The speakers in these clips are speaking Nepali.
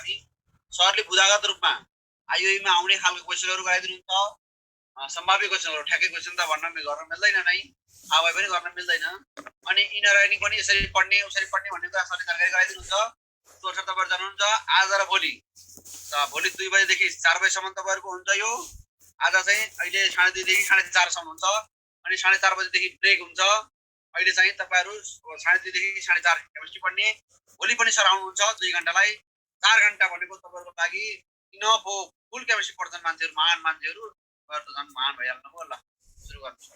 लागि सरले बुझागत रूपमा आइओईमा आउने खालको क्वेसनहरु गराइदिनुहुन्छ सम्भाव्य क्वेसनहरु ठ्याक्कै क्वेसन त गर्न मिल्दैन नै थाहा भए पनि गर्न मिल्दैन अनि इनर राइटिङ पनि यसरी पढ्ने उसरी पढ्ने भन्ने कुरा सरले जानकारी गराइदिनुहुन्छ त्यो छ तपाईहरु जान्नुहुन्छ आज र भोलि भोलि 2 बजेदेखि 4 बजेसम्म तपाईहरुको हुन्छ यो आज चाहिँ अहिले 2:30 देखि 4:30 सम्म हुन्छ अनि 4:30 बजेदेखि ब्रेक हुन्छ अहिले चाहिँ तपाईहरु 2:30 देखि 4:30 केमिस्ट्री पढ्ने भोलि पनि सर आउनुहुन्छ 2 घण्टालाई 4 घण्टा भनेको तपाईहरुको लागि इनफ हो फुल केमिस्ट्री पढ्छन् मान्छेहरु महान मान्छेहरु तपाईहरु त झन् महान भइहाल्नु हो ल सुरु गर्नुस्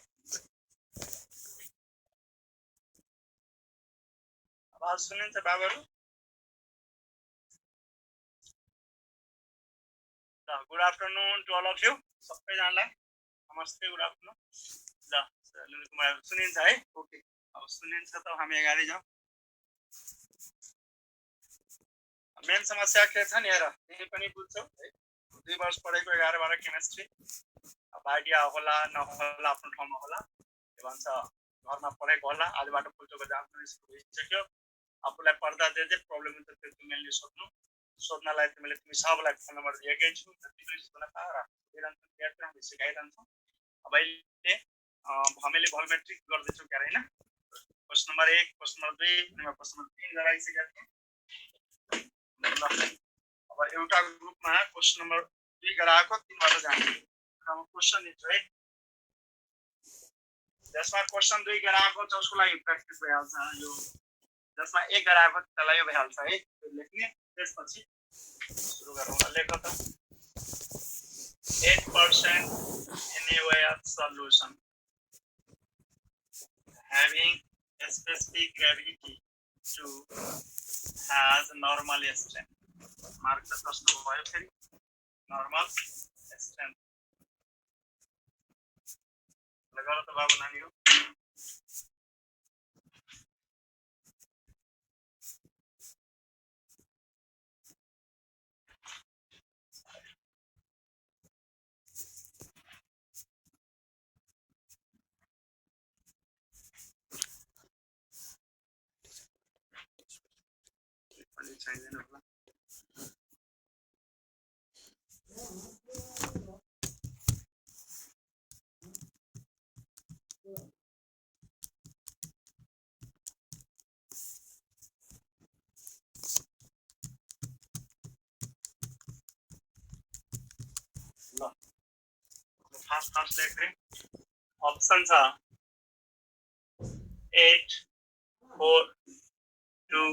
आवाज सुनिन्छ बाबुहरु good afternoon to all of you सबैजनालाई नमस्ते गुड आफ्टरनुन ल ललित कुमार सुनिन्छ है ओके अब सुनिन्छ त हामी अगाडि जाउँ मेन समस्या के छ नि हेर तिमी पनि बुझ्छौ है 2 वर्ष पढेको 11 12 केमिस्ट्री अब आइडिया होला नहोला आफ्नो ठाउँमा होला के भन्छ घरमा पढेको होला आजबाट पुल्चोको जाम पनि सुरु भइसक्यो आफूलाई पढ्दा जे प्रब्लम हुन्छ त्यो तिमीले सोध्नलाई तिमी सबैलाई फोन नम्बर दिएकै छु जति पनि सोध्न पाएर दिइरहन्छौ त्यहाँ हामी सिकाइरहन्छौँ अब अहिले हामीले भोल्युमेट्रिक गर्दैछौँ क्यारे हैन क्वेशन नम्बर 1 क्वेशन नम्बर 2 अनि क्वेशन नम्बर 3 गराइसकेका छौँ अब एउटा ग्रुपमा क्वेशन नम्बर 2 गराएको 3 बाट जान्छ अब क्वेशन इज राइट जसमा क्वेशन 2 गराएको छ उसको लागि प्र्याक्टिस भइहाल्छ यो जसमा 1 गराएको त्यसलाई यो भइहाल्छ है त्यो लेख्ने त्यसपछि सुरु गरौँ लेख त 8% NaOH solution having a specific gravity 2 has normal strength mark the first भयो फेरि normal strength लगा त बाबु नानी हो चाहिँदैन होला ल फास्ट लेख्दै अप्सन छ 8 4 2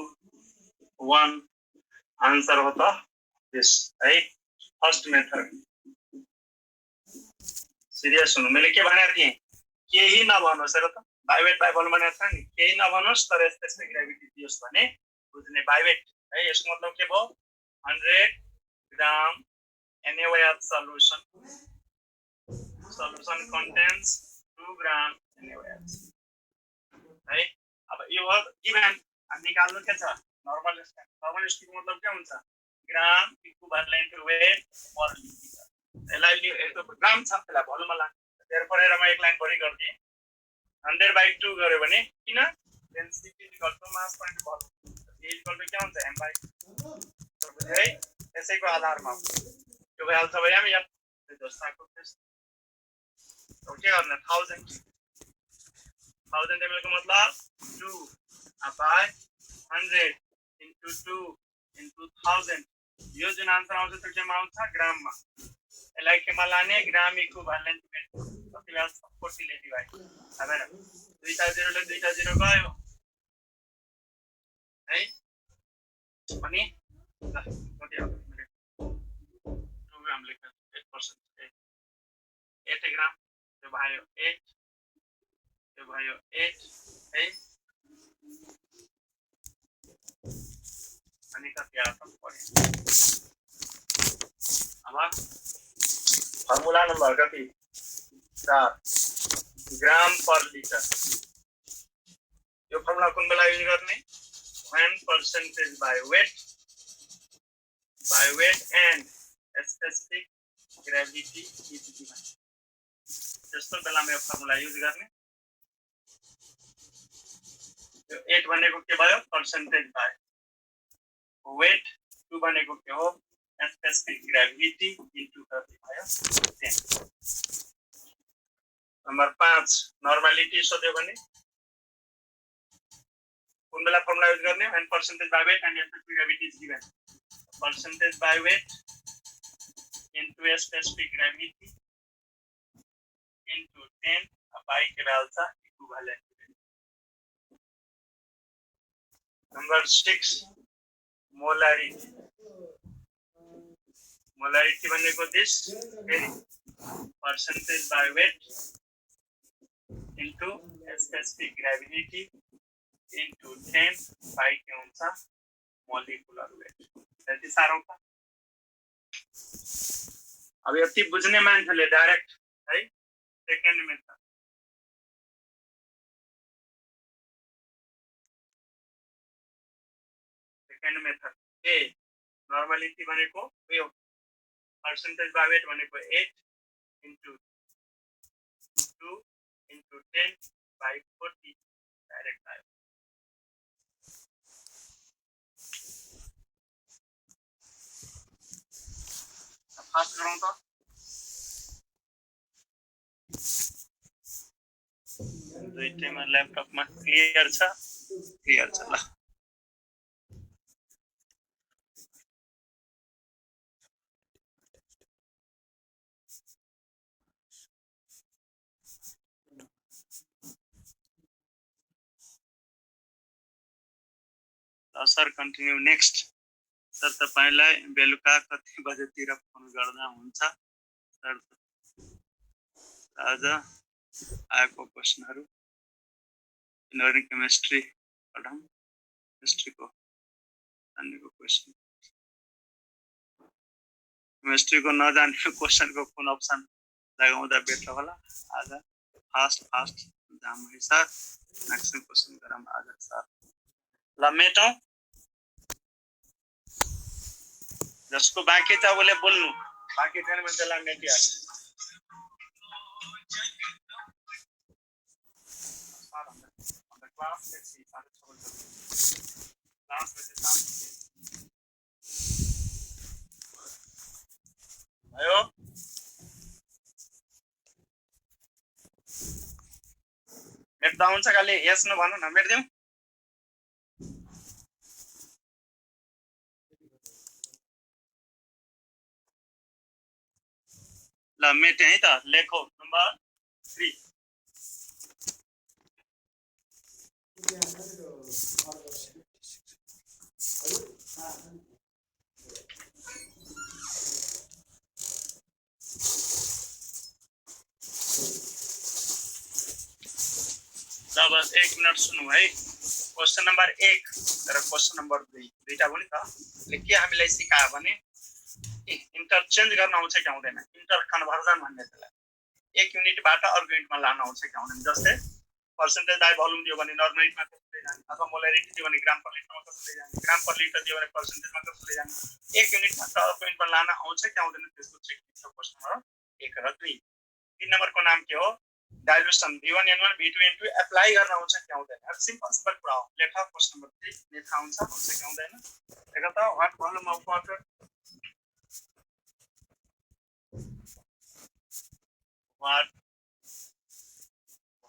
1 आंसर हो त यस है फर्स्ट मेथड सिरियस हुनु मैले के भनेर थिएँ केही नभनोस् र त बाइवेट बाइ भोल्युम भनेर छ नि केही नभनोस् तर स्पेसिफिक ग्रेभिटी दियोस् भने बुझ्ने बाइवेट है यसको मतलब के भयो 100 ग्राम NaOH solution contains 2 ग्राम NaOH है अब यो हो गिवन हामी निकाल्नु के छ नर्मल स्टिक मतलब के हुन्छ ग्राम इक्विभ्यालेन्ट वेट पर लिटर यसलाई यो ग्राम छ त्यसलाई भोल्युममा लाग्छ त्यसपछि म एक लाइन बढी गर्दिए 100/2 गर्यो भने किन density equal to mass point volume equal to के हुन्छ m/2 बुझ्यो है यसैको आधारमा यो भइहाल्छ भयो हामी यहाँ जस्ताको टेस्ट ओके गर्ने 1000 ml को मतलब 2 by 100 into 2 into 1000 यो जुन आन्सर आउँछ त्यो केमा आउँछ ग्राममा यसलाई केमा लाने ग्राम इक्विभ्यालेन्ट वेट कति ल्याउँछ 40 ले डिभाइड हैन 2 टा 0 ले 2 टा 0 गयो है अनि ल कति आउँछ 2 ग्राम लेख्नु 8% 8 ग्राम यो भयो 8 यो भयो 8 है अनि कति आउँछ पढ्यो अब फर्मुला नम्बर कति 4 ग्राम पर लिटर यो फर्मुला कुन बेला युज गर्ने when percentage by weight and specific gravity is given जस्तो बेलामा यो फर्मुला युज गर्ने यो 8 भनेको के भयो percentage by weight 2 भनेको के हो स्पेसिफिक ग्रेभिटी इन्टु कति भयो 10 नम्बर 5 नर्मालिटी सोध्यो भने कुन बेला फर्मुला युज गर्ने when percentage by weight and specific gravity is given percentage by weight into a specific gravity into 10 by के भ्यालु छ इक्विभ्यालेन्ट नम्बर 6 molarity भनेको this फेरि percentage by weight into a specific gravity into 10 by के हुन्छ molecular weight त्यति साह्रो छ अब यति बुझ्ने मान्छेले डाइरेक्ट है सेकेन्ड मेथड ए नर्मालिटी भनेको यो percentage by weight भनेको 8 into 2 into 10 by 40 डाइरेक्ट आयो फास्ट गरौँ त दुईटैमा ल्यापटपमा क्लियर छ ल सर कन्टिन्यू नेक्स्ट सर तपाईलाई बेलुका कति बजेतिर फोन गर्दा हुन्छ सर आज आएको क्वेशनहरु इनर्गानिक केमिस्ट्री पढौं केमिस्ट्रीको जान्नेको क्वेशन केमिस्ट्रीको नजान्ने क्वेशनको कुन अप्सन लगाउँदा बेटर होला आज फास्ट जाम सर म्याक्सिमम क्वेशन गरौँ आज सर ल मेटौं जसको बाँकी छ उसले बोल्नु बाँकी छैन भने त्यसलाई मेटिहाल्नु क्लास let's see क्लास आयो मेट्दा हुन्छ खाली यस न भन्नु न मेट्दिउँ ल मेटे है त लेखौ नम्बर 3 अब 1 मिनट सुन्नु है क्वेशन नम्बर 1 र क्वेशन नम्बर 2 दुईटा पनि त के हामीलाई सिकायो भने इन्टरचेन्ज गर्न आउँछ कि आउँदैन इन्टर कन्भर्जन भन्ने त्यसलाई एक युनिटबाट अर्को युनिटमा लान आउँछ कि आउँदैन जस्तै पर्सेन्टेज बाइ भोल्युम दियो भने नर्मलिटीमा कसरी जाने अथवा मोलारिटी दियो भने ग्राम पर लिटरमा कसरी जाने ग्राम पर लिटर दियो भने पर्सेन्टेजमा कसरी जाने एक युनिटबाट अर्को युनिटमा लान आउँछ कि आउँदैन त्यसको चेक दिन्छ क्वेशन नम्बर 1 र 2 3 नम्बरको नाम के हो dilution v1 n1 v2 n2 apply गर्न आउँछ कि आउँदैन अब सिम्पल कुरा हो लेख क्वेशन नम्बर 3 ने थाहा हुन्छ कि आउँदैन हेर त what volume of water what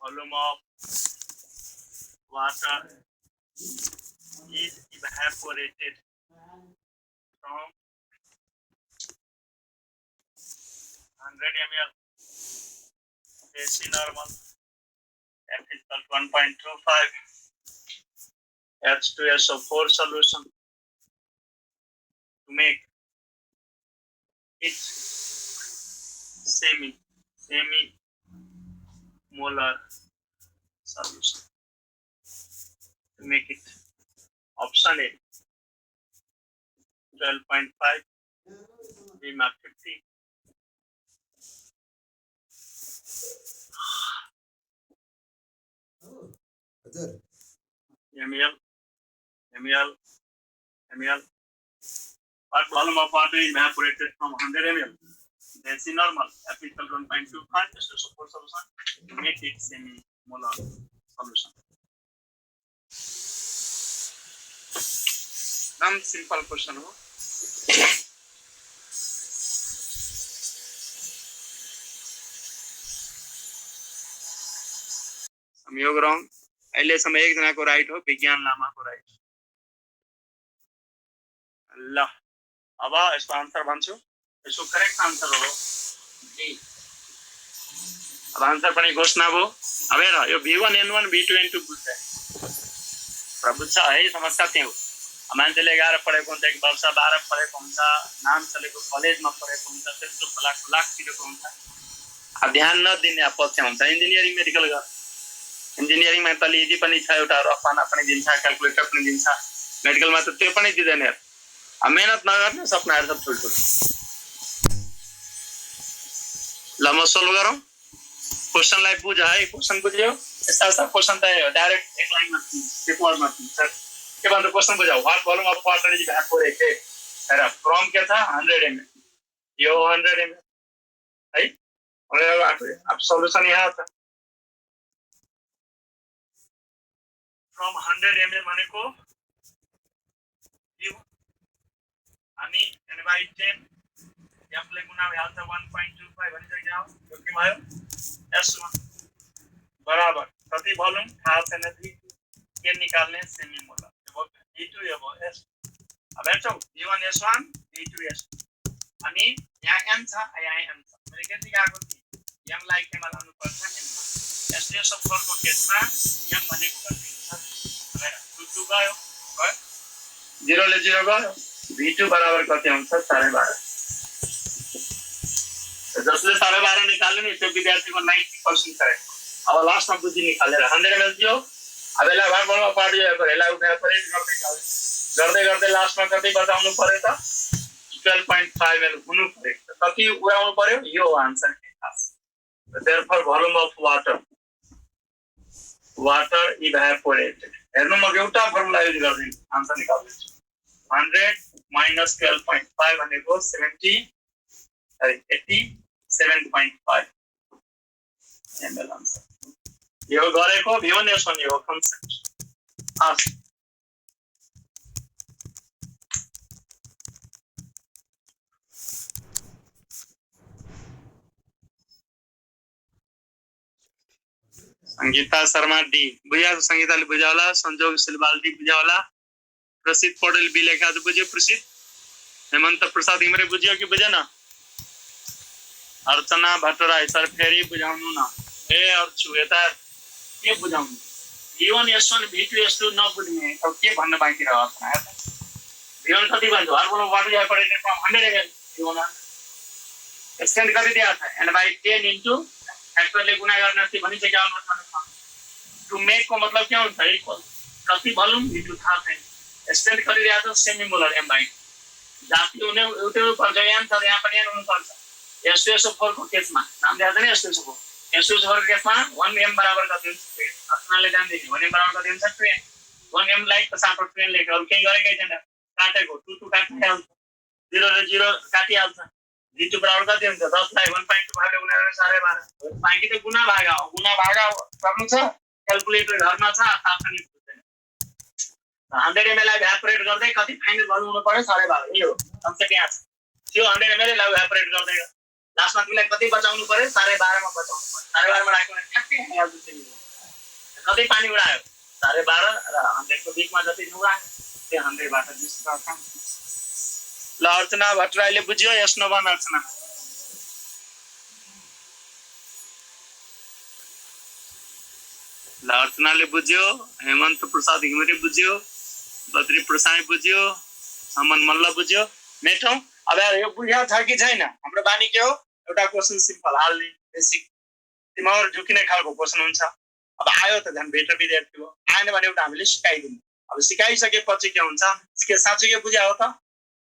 volume of water is evaporated from 100 ml AC normal F is equal to 1.25 H2SO4 solution to make it semi molar solution to make it option A 12.5 B mark 50 ml what volume of water is evaporated from 100 ml AC normal F equal to 1.25 H2SO4 solution to make it semi molar solution नाम सिंपल क्वेश्चन हो संयोग रॉन्ग अहिलेसम्म एकजनाको राइट हो, विज्ञान लामाको राइट। ल अब यसको आन्सर भन्छु। यसको करेक्ट आन्सर हो डी। अब आन्सर पनि घोषणा भयो। अब हेर यो V1 N1 V2 N2 बुझ्छ है, समस्या त्यही हो। मान्छेले 11 पढेको हुन्छ, 1 वर्ष 12 पढेको हुन्छ, नाम चलेको कलेजमा पढेको हुन्छ, त्यस्तो लाख तिरेको हुन्छ। अब ध्यान नदिने पक्ष हुन्छ। इन्जिनियरिङ मेडिकल गर, इन्जिनियरिङमा त यदि पनि छ, एउटा रफाना पनि दिन्छ, क्याल्कुलेटर पनि दिन्छ। मेडिकलमा त त्यो पनि दिँदैन। अब मेहनत नगर्ने सपनाहरू सब ठुल्ठुलो। ल म सोल्भ गरौँ। क्वेसनलाई बुझ है, क्वेसन बुझ्यो। यस्ता क्वेसन त डाइरेक्ट एक लाइनमा पेपरमा दिन्छ। के भन्छ क्वेसन बुझाऊ। What volume of water is evaporated. हेर फ्रम के था 100 ml, यो 100 ml है। अब सल्युसन यहाँ छ। फ्रम 100 ml भनेको अनि n/10 यसले गुणा भइहाल्छ 1.25 भनिसक्यो। यो के भयो S1 बराबर कति भोल्युम थाहा छैन, के निकाल्ने सेमी मोलर। अब V2 यो भयो S। अब हेर्छौ V1 S1 V2 S2 अनि यहाँ M छ, यहाँ M छ। मैले के सिकाएको थिएँ, M लाई केमा लाउनु पर्छ, M मा। SDSO4 को केसमा M भनेको कति हुन्छ, हेर 2 गयो, 0 ले 0 गयो। V2 बराबर कति हुन्छ 12.5। जसले 12.5 निकाल्यो नि त्यो विद्यार्थीको 90% करेक्ट। अब लास्टमा बुझी निकालेर 100 ml थियो। अब यसलाई भाग बनाउन पर्यो, यसलाई उठाएर परेट गर्दै गर्दै लास्टमा कति बचाउनु पर्यो त 12.5 ml हुनु पर्यो। कति उडाउनु पर्यो, यो आन्सर के खास। therefore volume of water evaporated। हेर्नु म एउटा फर्मुला युज गर्दिन, आन्सर निकाल्दिन्छु। 100 minus 12.5 भनेको 87.5 ml आन्सर। यो गरेको V1 S1 यो कन्सेप्ट। संगीता शर्मा डी बुझा, संगीताले बुझा होला। संजोग सिलवाल डी बुझा होला। प्रसिद्ध पौडेल बी लेखा तो बुझ्यो। प्रसिद्ध हेमंत प्रसाद हिमरे बुझ्यो कि बुझेन। अर्चना भट्टराई सर फेरि बुझाउनु न। ए अर्चु यता के बुझाउनु। V1 S1 V2 S2 नबुझ्ने अब के भन्न बाँकी रह्यो अर्चना। V1 कति भन्छ, herbal water evaporated from 100 ml। V1 extend कति दिया था n/10 इन्टु फ्याक्टरले गुणा गर्न चाहिँ भनिसक्यो। टु मेक को मतलब के हुन्छ, इक्वल कति भोल्युम V2 थाहा छैन। एक्सटेन्ड गरिरहेको छ सेमी मोलर M/, जाति हुने एउटै पर्छ। यहाँ छ, यहाँ पनि हुनु पर्छ। SDSO4 को केसमा नाम दिएको छ नि। SDSO4 को केसमा 1m बराबर कति हुन्छ 2n। अर्चनाले ध्यान दिनु 1m बराबर कति हुन्छ 2n। 1m लाई त साथमा 2n लेख्यो, अरु केही गरेकै छैन। काटेको 2 काटिहाल्छ, 0 र 0 काटिहाल्छ। V2 बराबर कति हुन्छ 10 लाई 1.25 ले गुणा गरेर 12.5। बाँकी त गुणा भागा हो, गुणा भागा गर्नु छ। क्याल्कुलेटर घरमा छ, तापनि बुझ्दैन। 100 ml लाई इभ्यापोरेट गर्दै कति फाइनल भोल्युम हुनु पर्यो 12.5। यो कन्सेप्ट यहाँ छ। त्यो 100 ml लाई इभ्यापोरेट गर्दै लास्टमा तिमीलाई कति बचाउनु पर्यो 12.5 मा बचाउनु पर्यो। 12.5 मा राख्यो भने ठ्याक्कै आइहाल्छ तिमी। कति पानी उडायो 12.5 र 100 को बीचमा जति उडायो त्यो 100 बाट डिस्ट्राक्ट। ल अर्चना भट्टराईले बुझ्यो। यस नभन अर्चना। ल अर्चनाले बुझ्यो। हेमन्त प्रसाद घिमिरे बुझ्यो। बद्री प्रसाई बुझ्यो। समन मल्ल बुझ्यो। मेठौं अब यो बुझ्या छ कि छैन। हाम्रो बानी के हो, एउटा क्वेशन सिम्पल हाल्ने बेसिक तिमीहरु झुकिने खालको क्वेशन हुन्छ। अब आयो त झन् बेटर विद्यार्थी हो, आएन भने एउटा हामीले सिकाइदिनु। अब सिकाइसकेपछि के हुन्छ, के साँच्चै के बुझ्या हो त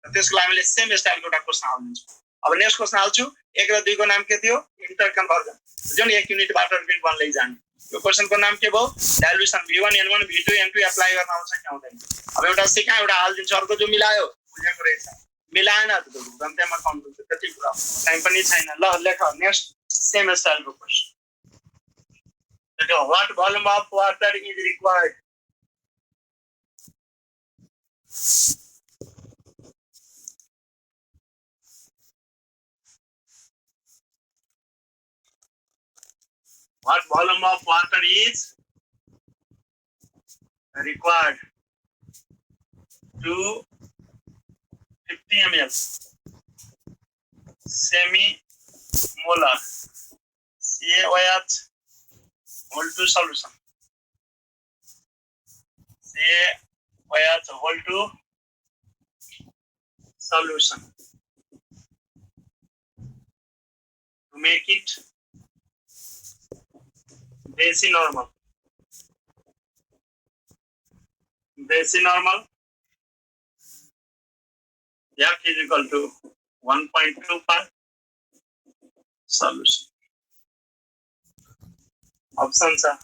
त्यसको लागि हामीले सेम स्टाइलको एउटा क्वेशन हाल्दिन्छु। अब नेक्स्ट क्वेशन हाल्छु। 1 र 2 को नाम के थियो, इन्टर कन्भर्जन। जुन 1 युनिट वाटर फिल्ड बनलै जाने। यो क्वेशन को नाम के भयो, dilution V1 N1 V2 N2 apply गर्न आउँछ कि आउँदैन। अब एउटा सिका एउटा हाल्दिन्छु, अर्को जो मिलायो बुझेको रहेछ, मिलाएन त गन्त्यमा काउन्ट हुन्छ। त्यति कुरा टाइम पनि छैन। ल लेख नेक्स्ट सेम स्टाइलको question. What volume of water is required. What volume of water is required to 50 ml semi-molar CaOH whole to solution. CaOH whole to solution. To make it Desi normal. F is equal to 1.25 solution. Options are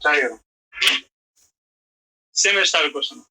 try करो. Same style question.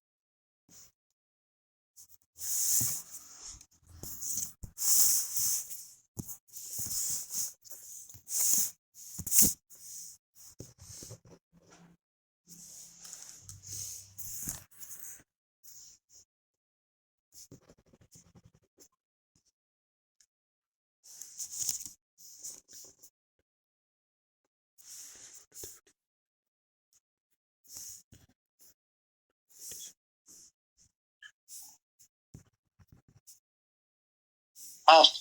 Fast.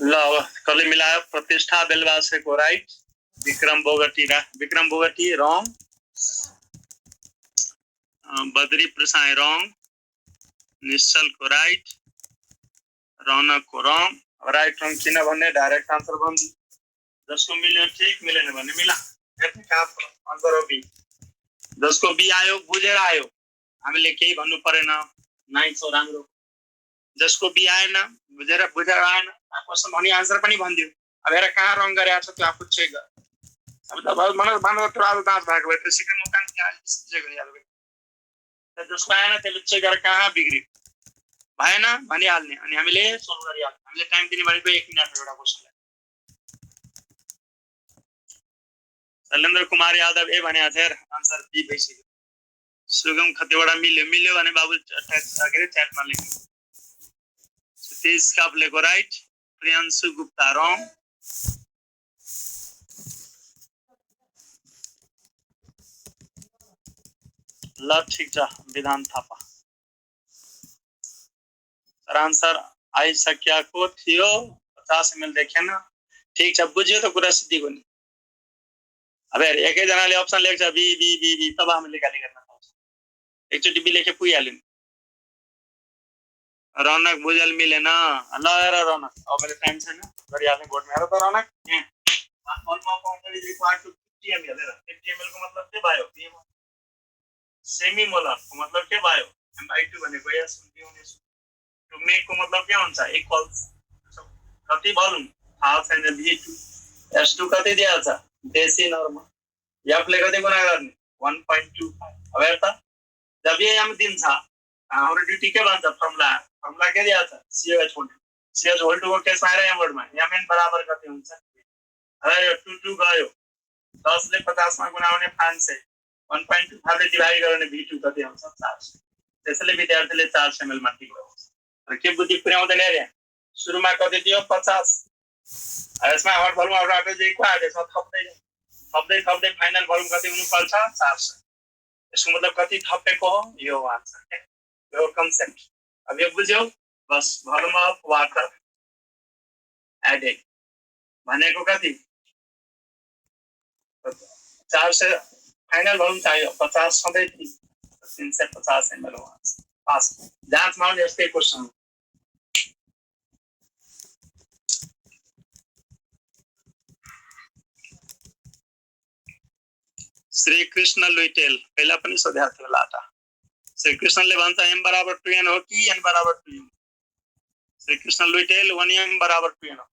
ल कसले मिलायो प्रतिष्ठा बेलवासेको राइट विक्रम बोगटी रङ बद्री प्रसाई रङ निश्चलको राइट रौनकको रङ राइट रङ किनभने डाइरेक्ट आन्सर भन्छ जसको मिल्यो ठीक मिलेन भने मिला हेर्ने कहाँ आन्सर हो बी जसको बी आयो बुझेर आयो हामीले केही भन्नु परेन नाइस हो राम्रो जसको बी आएन बुझेर आएन क्वेसन भनी आन्सर पनि भनिदियो अब हेर कहाँ रङ गरेको छ त्यो आफू चेक गर अब त मलाई त्यो आज दाँत भएको भए त्यो सिक्ने मुकान चेक गरिहाल्यो जसको आएन त्यसले चेक गरेर कहाँ बिग्रियो भएन भनिहाल्ने अनि हामीले सोल्भ गरिहाल्ने हामीले टाइम दिने भनेको 1 मिनेट एउटा क्वेसनलाई शैलेन्द्र कुमार यादव ए भने हेर आन्सर बी भइसक्यो सुगम खतिवडा मिल्यो भने बाबु च्याटमा लेख्नु सतीश काफ्लेको राइट प्रियांशु गुप्ता रङ ल ठिक छ विधान थापा आन्सर आइसकेको थियो 50 ml देखेन ठीक छ बुझ्यो त कुरा सिद्धिको नि अब हेर एकैजनाले अप्सन लेख्छ बी बी बी बी तब हामीले गाली गर्न पाउँछ एकचोटि बी लेखे पुगिहाल्यो रौनक बुझेल मिलेन ल हेर रौनक अब मैले टाइम छैन गरिहाल्ने बोर्डमा हेर त रौनक को मतलब के भयो सेमी मोलर को मतलब के भयो m/2 भनेको s टु मेक को मतलब के हुन्छ इक्वल्स कति भलुम थाहा छैन v2 s2 कति दिएको छ देसी नर्मल f ले कति गुणा गर्ने 1.25 अब हेर त जब ये हम दिन्छ हाम्रो ड्युटी के भन्छ फर्मुला के दिएको छ CH होल टु को केसमा आएर यहाँ वर्डमा mn बराबर कति हुन्छ अरे 2 गयो 10 ले 50 मा गुणाउने 500 1.25 ले डिवाइड गर्ने v2 कति आउँछ 400 त्यसैले विद्यार्थीले 400 ml मा टिक लगाउँछ र के बुद्धि पुर्याउँदैन रे सुरुमा कति दियो 50 यसमा हट भलुम अगाडि दिएको आयो यसमा थप्दै फाइनल भलुम कति हुनु पर्छ 400 यसको मतलब कति थपेको हो यो आन्सर यो कन्सेप्ट अब यो बुझ्यौ बस भलुम अफ वाटर एडेड भनेको कति 400 फाइनल भलुम चाहियो 50 सधैँ 350 ml हो पास जाँचमा आउने यस्तै क्वेसन श्री कृष्ण लुइटेल पहिला पनि सोधेको थियो लाटा श्री कृष्णले भन्छ m बराबर 2n हो कि n बराबर 2m श्री कृष्ण लुइटेल 1m बराबर 2n हो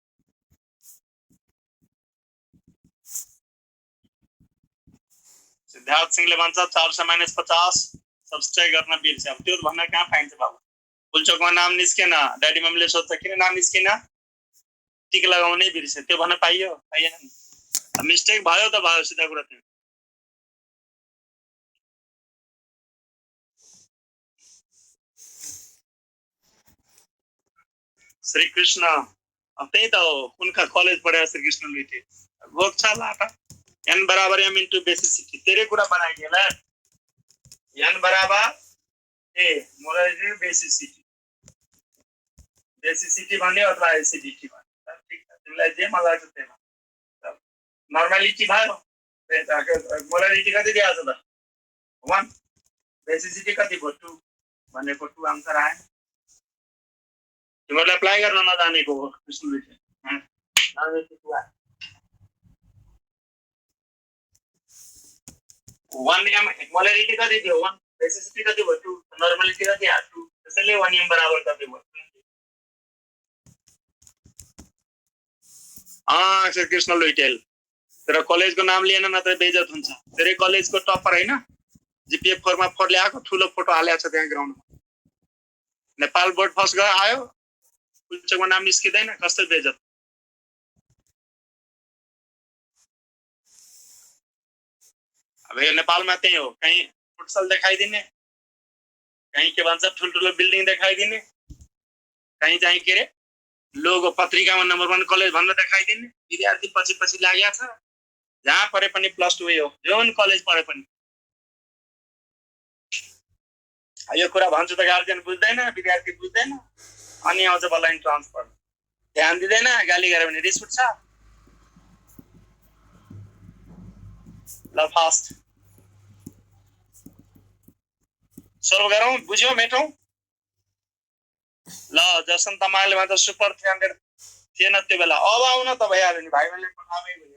सिद्धार्थ सिंहले भन्छ 400 - 50 सब्स्ट्र्याक्ट गर्न बिर्स्यो। अब त्यो भन्न कहाँ पाइन्छ बाबु? फुलचोकमा नाम निस्केन, ड्याडी मम्मीले सोध्छ किन नाम निस्केन, टिक लगाउनै बिर्स्यो, त्यो भन्न पाइयो? पाइएन नि। मिस्टेक भयो त भयो, सिधा कुरा त्यो। श्री कृष्ण त्यही त हो, उनका कलेज पढेर श्री कृष्ण लुइटे भोग्छ लाटा। एन बराबर एम इन्टु बेसिसिटी, तेरै कुरा बनाइदिए ल। एन बराबर ए मोलाइदियो बेसिसिटी, बेसिसिटी भन्ने अथवा एसिडिटी भन्ने, ठिक छ, तिमीलाई जे मन लाग्छ त्यही भन। नर्मालिटी भयो, मोलालिटी कति दिएको छ त? 1, बेसिसिटी कति भयो? 2 भनेको 2 आन्सर आयो। तिमीहरूले एप्लाई गर्न नजानेको हो कृष्ण लुइटे। 1 एम मोलालिटी कति थियो? 1, बेसिसिटी कति भयो? 2, नर्मालिटी कति आयो? 2, त्यसैले 1 एम बराबर कति भयो? श्री कृष्ण लुइटेल तेरो कलेजको नाम लिएन नत्र बेइज्जत हुन्छ। तेरै कलेजको टपर हैन, जीपीए 4 मा 4 ल्याएको, ठुलो फोटो हालेको छ त्यहाँ ग्राउन्डमा। नेपाल बोर्ड फर्स्ट गयो आयो, फुलचोकमा नाम निस्किँदैन, कस्तो बेइज्जत। अब यो नेपालमा त्यही हो, कहीँ फुटसल देखाइदिने, कहीँ के भन्छ ठुल्ठुलो बिल्डिङ देखाइदिने, कहीँ चाहिँ के रे लोगो पत्रिकामा नम्बर 1 कलेज भनेर देखाइदिने, विद्यार्थी पछि पछि लागेको छ। जहाँ पढे पनि +2 हो, जुन कलेज पढे पनि। यो कुरा भन्छु त गार्जियन बुझ्दैन, विद्यार्थी बुझ्दैन, अनि आउँछ बल्ल इन्ट्रान्स पढ्नु, ध्यान दिँदैन, गाली गरे भने रिस उठ्छ। ल फास्ट सोल्भ गरौँ, बुझ्यौ मेटौँ? ल जसन तमाले भन्छ सुपर 300 थिएन त्यो बेला, अब आउन त भइहाल्यो नि, भाइ बहिनीले पठामै भनेको।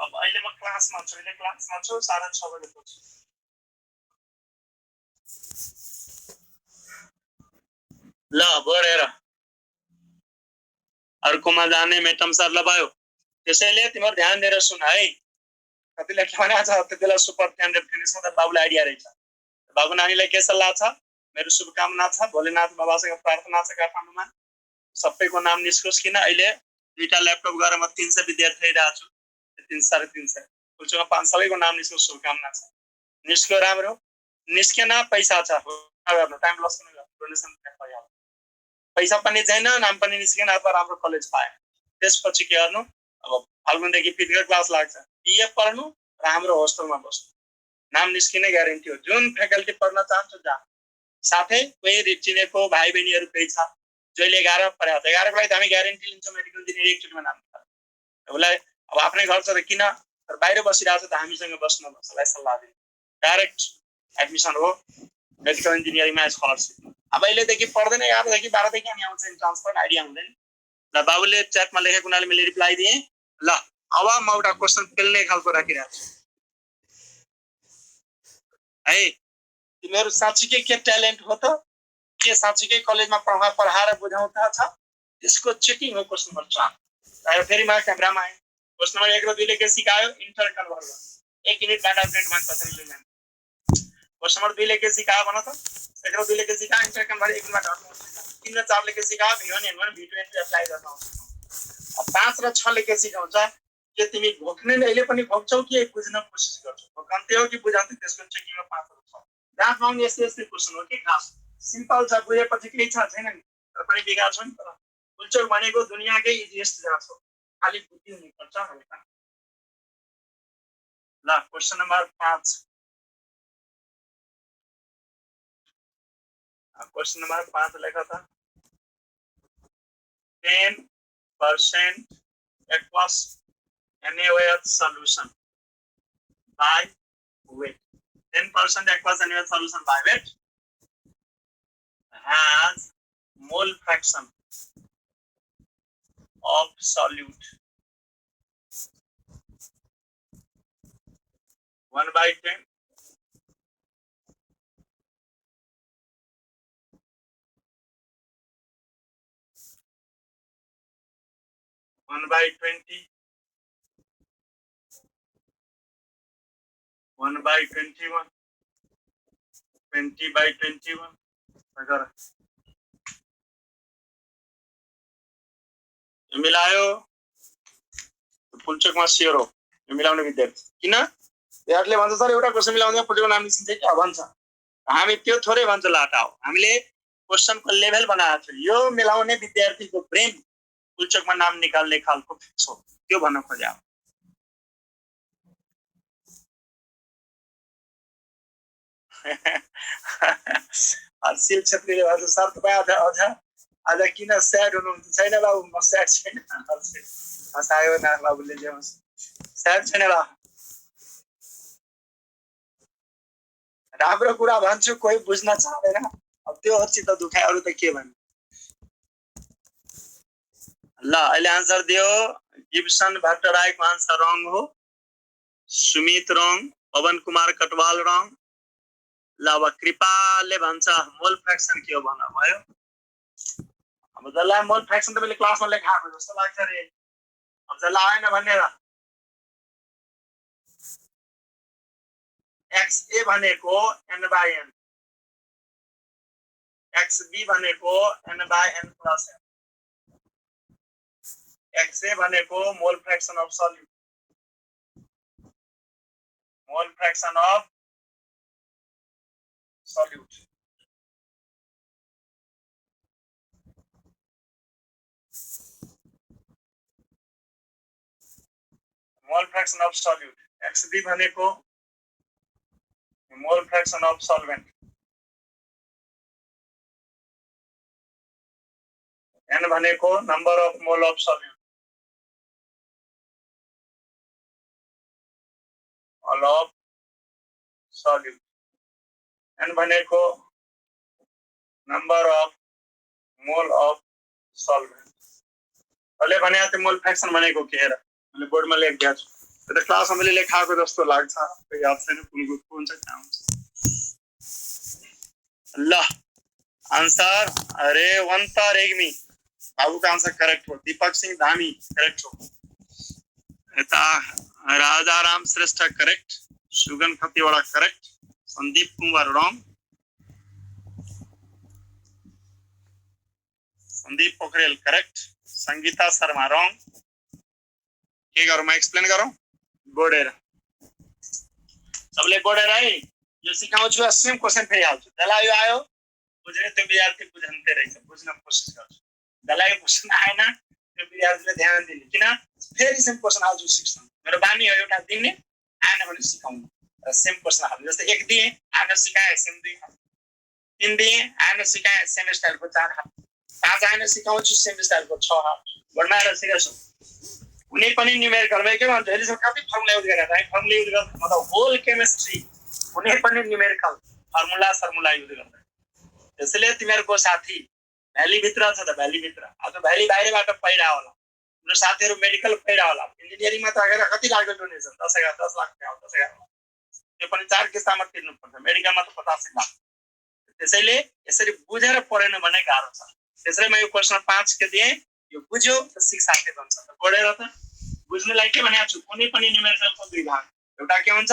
अब अहिले म क्लासमा छु, 6:30 बजे पुग्छु। ल बोरेर अर्कोमा जाने मेटम सर ल भयो। त्यसैले तिमीहरू ध्यान दिएर सुन है, कतिले के भनेको छ त्यति बेला सुपर 300 फिनिसमा त बाबुलाई आइडिया रहेछ। बाबु नानीलाई के सल्लाह छ? मेरो शुभकामना छ, भोलेनाथ बाबासँग प्रार्थना छ काठमाडौँमा सबैको नाम निस्कोस्। किन अहिले 2टा ल्यापटप गरेर म 300 विद्यार्थी लिइरहेको छु, 300 300 फुलचोकमा 5 सबैको नाम निस्कोस्, शुभकामना छ। निस्क्यो राम्रो, निस्केन पैसा छ गर्नु, टाइम लस पनि गर्नु, डोनेसन भइहाल्छ। पैसा पनि छैन, नाम पनि निस्केन, अथवा राम्रो कलेज पाएन, त्यसपछि के गर्नु? अब फाल्गुनदेखि फिजिकल क्लास लाग्छ, पिएफ पढ्नु, राम्रो होस्टेलमा बस्नु, नाम निस्किने ग्यारेन्टी हो। जुन फ्याकल्टी पढ्न चाहन्छु जा, साथै कोही चिनेको भाइ बहिनीहरू कोही छ जसले 11 पढाएको छ, 11 को लागि हामी ग्यारेन्टी लिन्छौँ मेडिकल इन्जिनियरिङ एकचोटिमा नाम निकाल्नु। उसलाई अब आफ्नै घर छ त किन, तर बाहिर बसिरहेको छ त हामीसँग बस्न बस्नलाई सल्लाह दिनु। डाइरेक्ट एडमिसन हो मेडिकल इन्जिनियरिङमा स्कलरसिप। अब अहिलेदेखि पढ्दैन, 11देखि 12देखि हामी आउँछ इन्ट्रान्स पढ्न, आइडिया हुँदैन। ल बाबुले च्याटमा लेखेको हुनाले मैले रिप्लाई दिएँ। ल अब म एउटा क्वेसन पेल्ने खालको राखिरहेको छु है। तिमीहरू साँच्चीकै के ट्यालेन्ट हो त? के साँच्चीकै कलेजमा पढाएर बुझाउँदा छ? त्यसको चेकिङ हो क्वेसन नम्बर 4। आयो फेरि मार्क क्यामेरामा आयो। क्वेसन नम्बर 1 र 2 ले के सिकायो? इन्टर कन्भर्ट गर्न, 1 युनिट डाटा प्रिन्ट मान कसरी लिने। क्वेसन नम्बर 2 ले के सिकायो भन त? 1 र 2 ले के सिकायो? इन्टर कन्भर्ट 1 बाट 3 र 4 ले के सिकायो? V1 N1 V2 N2 apply गर्न। 5 र 6 ले के सिकाउँछ? के तिमी भोक्ने अहिले पनि भोक्छौ कि बुझ्न कोसिस गर्छौ? भोकान्ते हो कि बुझान्ते? त्यसको चेकिङमा 5 र 6 जाँच माग्ने यस्तै क्वेसन हो कि खास सिम्पल छ, बुझेपछि केही छैन नि, तर पनि बिगार छ नि। तर फुलचोक भनेको दुनियाकै इजिएस्ट जाँच हो, खाली बुद्धि हुनुपर्छ हल्का। ल क्वेसन नम्बर 5, क्वेसन नम्बर 5 लेख त। 10% aqueous NaOH solution by weight. 10% aqueous NaOH solution by weight has mole fraction of solute 1/10 1/20 1/21 20/21 अगर यो मिलायो फुलचोकमा सेयर हो यो मिलाउने विद्यार्थी किन यारले भन्छ सर एउटा क्वेशन मिलाउँदा फुलचोकको नाम निस्किन्छ क्या भन्छ हामी त्यो थोरै भन्छ लाटा हो हामीले क्वेशनको लेभल बनाएको छ यो मिलाउने विद्यार्थीको ब्रेन फुलचोकमा नाम निकाल्ने खालको फिक्स हो त्यो भन्न खोजे हर्षिल छेत्रीले भन्छ सर तपाईँ आज किन स्याड हुनुहुन्छ छैन बाबु म स्याड छैन हँसायो ना बाबुले जे स्याड छैन बा राम्रो कुरा भन्छु कोही बुझ्न चाहदैन अब त्यो चित्त दुखायो अरू त के भन्नु ल अहिले आन्सर दियो गिब्सन भट्टराईको आन्सर रङ हो सुमित रङ पवन कुमार कटवाल रङ ल अब कृपाले भन्छ मोल फ्र्याक्सन के हो भन्न भयो अब जसलाई मोल फ्र्याक्सन तपाईँले क्लासमा लेखाएको जस्तो लाग्छ रे अब जसलाई आएन भनेर XA भनेको n/n XB भनेको n/n + n XA भनेको मोल फ्र्याक्सन अफ सल्युट मोल फ्र्याक्सन अफ सल्युट मोल फ्र्याक्सन अफ सल्युट XB भनेको मोल फ्र्याक्सन अफ सल्भेन्ट n भनेको number of mole of salute mole of salute n भनेको number of mole of solvent अहिले भने त्यो मोल फ्र्याक्सन भनेको के हेर मैले बोर्डमा लेखिदिएको छु त्यो त क्लासमा मैले लेखाएको जस्तो लाग्छ याद छैन कुन चाहिँ काम ल आन्सर रेवन्त रेग्मी बाबुको आन्सर करेक्ट हो दीपक सिंह धामी करेक्ट हो यता राजाराम श्रेष्ठ करेक्ट सुगन खतिवडा करेक्ट सन्दीप कुमार रङ संदीप पोखरेल करेक्ट संगीता शर्मा रङ के गरौँ म एक्सप्लेन गरौँ बोर्डेर सबले बोर्डेर है यो सिकाउँछु सेम क्वेशन फेरि हाल्छु जसलाई यो आयो बुझ्ने त्यो विद्यार्थी बुझ्ने रहेछ बुझ्न कोसिस गर्छु जसलाई क्वेशन आएन त्यो विद्यार्थीले ध्यान दिने किन फेरि सेम क्वेशन हाल्छु सिक्छन् मेरो बानी हो एउटा दिने आएन भने सिकाउनु र सेम क्वेशन हाल्नु जस्तै एक दिए आएन सिकाए सेम 2 हाल 3 दिए आएन सिकाए सेम स्टाइलको 4 हाल 5 आएन सिकाउँछु सेम स्टाइलको 6 हाल बनाएर सिकाउँछु कुनै पनि न्यूमेरिकलमा के भन्छ यसले कति फर्मुला युज गरेर है फर्मुला युज गर्दा मतलब होल केमिस्ट्री कुनै पनि न्यूमेरिकल फर्मुला युज गर्दा त्यसैले तिमीहरुको साथी भ्याली भित्र छ त भ्याली भित्र अब भ्याली बाहिरबाट पैडा होला हाम्रो साथीहरु मेडिकल पैडा होला इन्जिनियरिङमा त गएर कति लाग्छ डोनेसन 10 लाख आउँछ 10 लाख त्यो पनि 4 किस्तामा तिर्नु पर्छ मेडिकलमा त 50 लाख त्यसैले यसरी बुझेर पढेन भने गाह्रो छ त्यसैले म यो क्वेशन 5 के दिए यो बुझ्यो त 6 साथै बन्छ त पढेर त बुझ्नलाई के भनेको छु कुनै पनि न्यूमेरिकलको दुई भाग एउटा के हुन्छ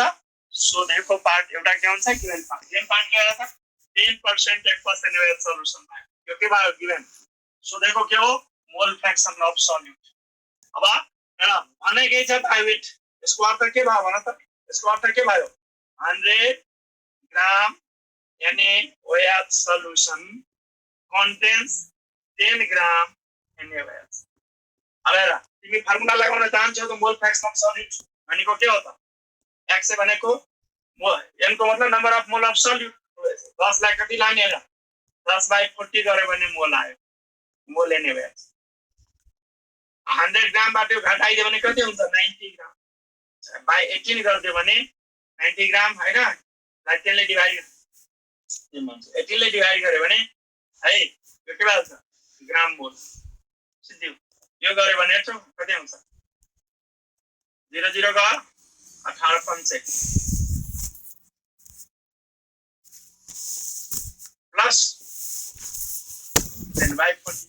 सोधेको पार्ट एउटा के हुन्छ गिवन पार्ट के हो त 10% एक्वासन वेयर सल्युसन यो के भयो गिवन सोधेको के हो मोल फ्र्याक्सन अफ सल्युट अब हेर भनेकै छ प्राइभेट यसको अर्थ के भयो भन त यसको अर्थ के भयो 100 ग्राम NaOH solution contains 10 gram NaOH अब हेर तिमी फर्मुला लगाउन चाहन्छौ त मोल फ्र्याक्सन अफ सल्युट भनेको के हो त x भनेको n को मतलब number of mole of salute 10 लाई कति लाने हेर 10/40 गरे भने मोल आयो मोल NaOH 100 ग्राम बाट यो घटाइदियो भने कति हुन्छ 90 ग्राम बाइ 18 गर्दियो भने 90 ग्राम हैन लाई 10 ले डिवाइड 18 ले डिवाइड गरे भने है यो के भन्छ ग्राम मोल सिद्धि यो गरे भने कति हुन्छ 00 का 18 पंचे प्लस 10/40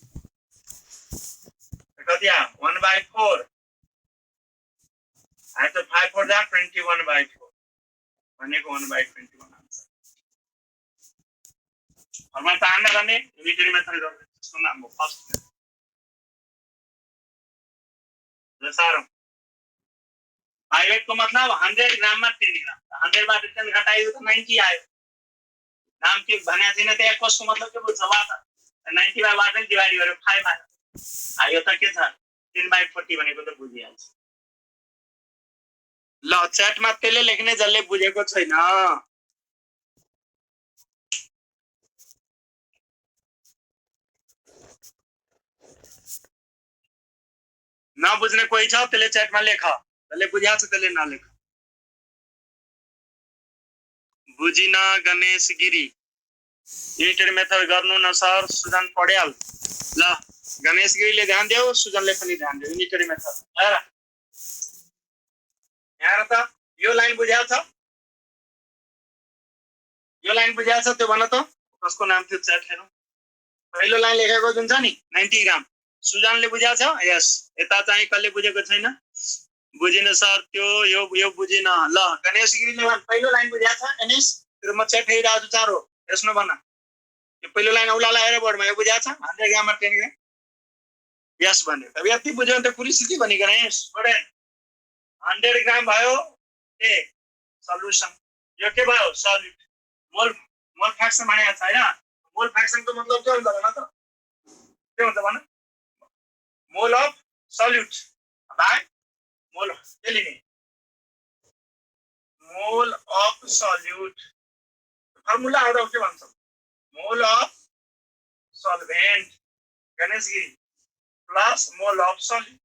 कति आयो 1/4 आयो त 5 4 जा 21/4 भनेको 1/21 आन्सर फर्मुला तान्दा गर्ने युनिटरी मेथड गर्ने त्यसको नाम हो फर्स्ट सारो पाइवेट को मतलब 100 ग्राम में 10 ग्राम 100 बाट 10 घटाइयो तो 90 आयो नाम के भन्या छैन त्यहाँ कसको मतलब के बुझ्छ वा 90 बाइ 1 डिवाइड गरेर 5 आयो आयो त के छ 10/40 भनेको त बुझिहाल्छ ल च्याट मा त्यसले लेख्ने जसले बुझेको छैन नबुझ्ने कोही छ त्यसले च्याट मा लेख त्यसले बुझ्याछ त्यसले नलेख बुझिन गणेश गिरी युनिटरी मेथड गर्नु न सर सुजन पड्याल ल गणेश गिरीले ध्यान देऊ सुजनले पनि ध्यान देऊ युनिटरी मेथड हेर यहाँ त यो लाइन बुझ्याछ यो लाइन बुझ्याछ त्यो भन त कसको नाम थियो च्याट हेरौँ पहिलो लाइन लेखेको जुन छ नि 90 ग्राम सुजनले बुझ्याछ यस यता चाहिँ कसले बुझेको छैन बुझिन सर त्यो यो बुझिन ल गणेश गिरीले भन पहिलो लाइन बुझ्याछ गणेश तिम्रो म च्याट हेरिरहेको छु चारो यसमा भन यो पहिलो लाइन औलाला हेर बोर्डमा यो बुझ्याछ 100 ग्राममा 10 ग्राम यस भन्यो अब यति बुझ्यो भने त पुरै सिधै भनि गणेश बडे 100 ग्राम भयो ए सल्युसन यो के भयो सल्युट मोल मोल फ्र्याक्सन भनेको छ हैन मोल फ्र्याक्सन को मतलब के हुन्छ भन त के हुन्छ भन मोल अफ सल्युट बाइ मोल के लिने मोल अफ सल्युट फर्मुला आउँदा के भन्छ mole of solvent Ganesh Giri plus mole of salute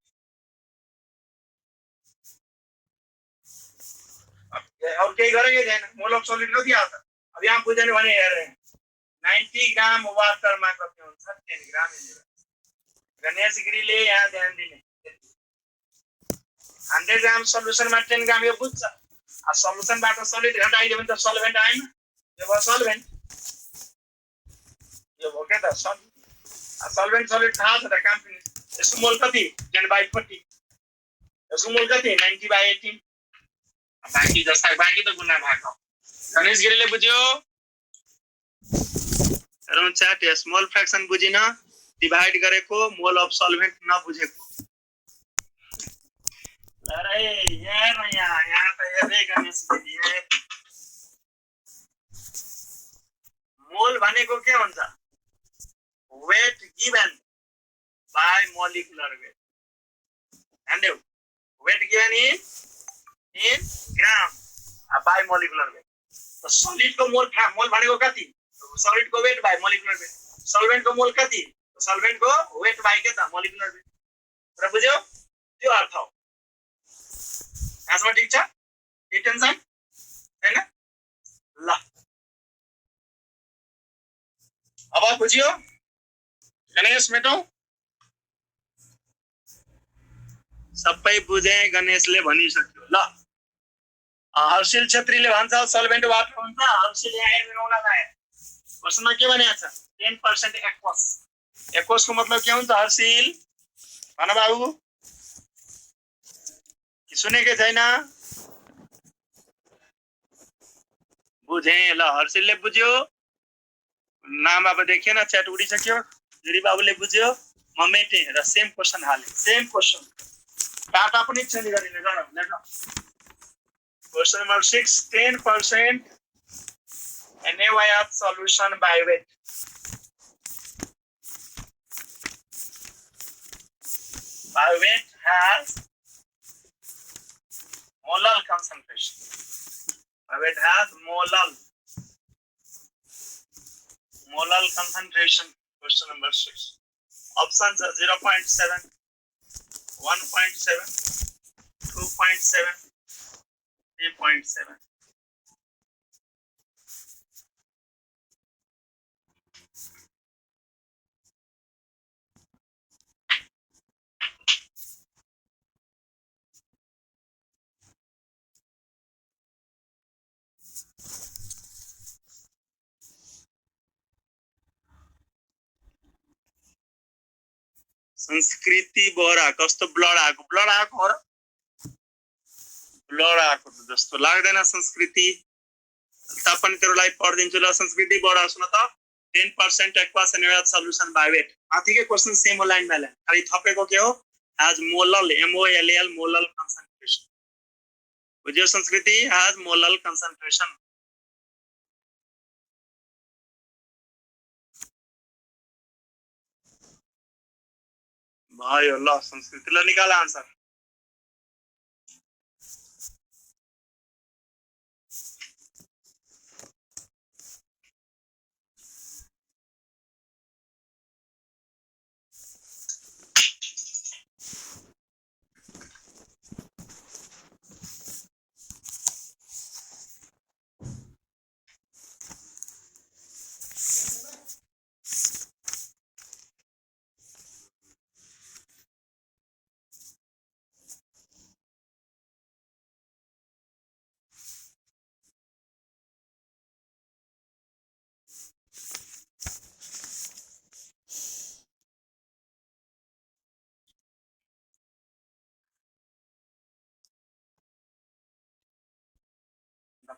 और केही गरेकै छैन मोल अफ सल्युट कति आउँछ अब यहाँ बुझ्दैन भने हेर 90 ग्राम वाटरमा कति हुन्छ 10 ग्राम गणेश गिरीले यहाँ ध्यान दिने 100 ग्राम सल्युसनमा 10 ग्राम यो बुझ्छ आ सल्युसनबाट सल्युट घटाइदियो भने त सल्भेन्ट आएन यो भयो सल्भेन्ट यो भयो के त सल्भेन्ट सल्युट थाहा छ त काम फिनिस यसको मोल कति 10/40 यसको मोल कति 90/18 बाँकी जस्ता बाँकी त गुणा भएको गणेश गिरीले बुझ्यो हेरौँ च्याट यस मोल फ्र्याक्सन बुझिन डिभाइड गरेको मोल अफ सल्भेन्ट नबुझेको अरे यार यहाँ त हेर्दै गणेश गिरी मोल भनेको के हुन्छ weight given by molecular weight ध्यान देऊ weight given in gram by molecular weight तो सॉलिड को मोल भनेको कति सॉलिड को weight by molecular weight solvent को मोल कति सॉल्वेंट को वेट बाय के त मोलिकुलर वेट र बुझ्यौ त्यो अर्थ हो आजमा ठीक छ के टेन्सन हैन ल अब बुझ्यो गणेश मेटौ सबै बुझे गणेशले भनिसक्यो ल हर्षिल छेत्रीले भन्छ सल्भेन्ट वाटर हुन्छ हर्षिल यहाँ मिलाउन गए प्रश्नमा के भनेको छ 10% एक्वस एक्वस को मतलब के हुन्छ हर्षिल भन बाबु सुनेकै छैन बुझे ल हर्षिलले बुझ्यो नाम अब देखिएन च्याट उडिसक्यो जुडी बाबुले बुझ्यो म मेटे र सेम क्वेशन हाले सेम क्वेशन डाटा पनि चेन्ज गरिने गरौँ लेख question number 6 10% NaOH solution by weight has molar concentration by weight has molar concentration question number 6 options are 0.7 1.7 2.7 3.7 संस्कृति बोहरा कस्तो ब्लड आएको हो र ब्लड आएको जस्तो लाग्दैन संस्कृति तपाईहरुलाई पढ्दिन्छु ल संस्कृति बोहरा सुन त 10% aqueous annual solution by weight माथिकै क्वेशन सेम लाइन मा खाली थपेको के हो has molar MOLAL molar concentration बुझ्यो संस्कृति has molar concentration भयो ल संस्कृति ल निकाल आन्सर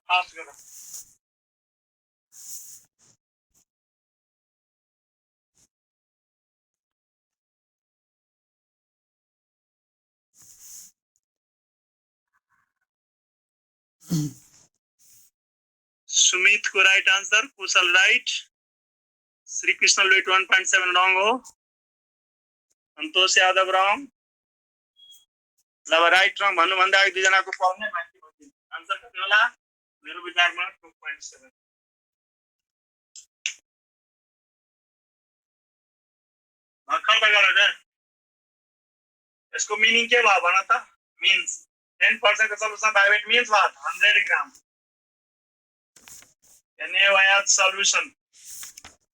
फास्ट गर सुमित को राइट आंसर कुशल राइट श्री कृष्ण लुइट 1.7 रॉन्ग हो संतोष यादव रॉन्ग ल राइट रॉन्ग भन्नु भन्दा दुई जनाको पाउने बाँकी भयो आन्सर कति होला मेरो विचारमा 2.7 भर्खर त गरे रे यसको मिनिङ के भयो भन त मीन्स 10% का solution by weight means what 100 gram NaOH solution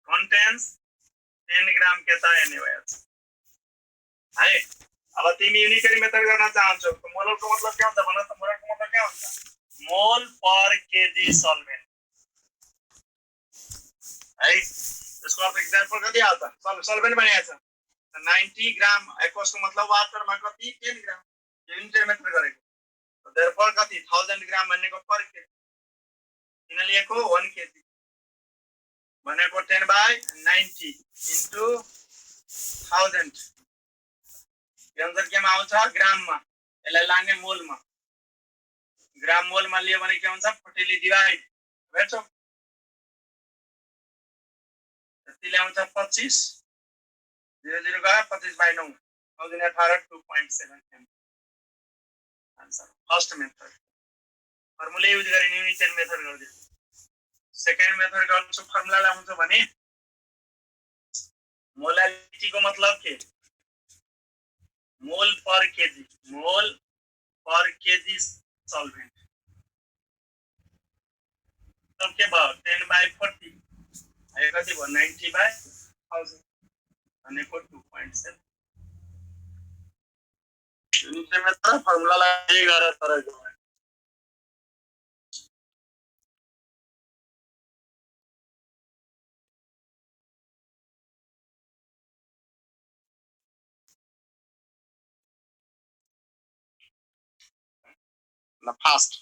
contains 10 gram के त NaOH है अब तिमी युनिटरी मेथड गर्न चाहन्छौ त मोलर को मतलब के हुन्छ भन त मोलर को मतलब के हुन्छ मोल पर केजी सल्भेन्ट है यसको अब एक्जाम्पल कति आउँछ सल्भेन्ट बनाएको छ 90 ग्राम एक्वस को मतलब वाटर मा कति 10 ग्राम युनिटरी मेथड गरेको देयरफोर कति 1000 ग्राम भनेको पर केजी किन लिएको 1 केजी भनेको 10/90 इन्टु 1000 आंसर के मा आउँछ ग्राम मा यसलाई लाने मोल मा ग्राम मोल मा लियो भने के हुन्छ 40 ले डिवाइड भेट्छौ त्यसले आउँछ 25 00 गयो 25/9 2018 2.7 answer first method formula use गर्ने यूनिट मेथड गर्दै सेकेन्ड मेथड गर्छु फर्मुला ला हुन्छ भने मोलालिटी को मतलब के मोल पर केजी सॉल्वेंट तब के भयो 10/40 आयो कति भयो 90/1000 भनेको 2.7 युनिट मेथड फर्मुला ला यही गरेर तर the past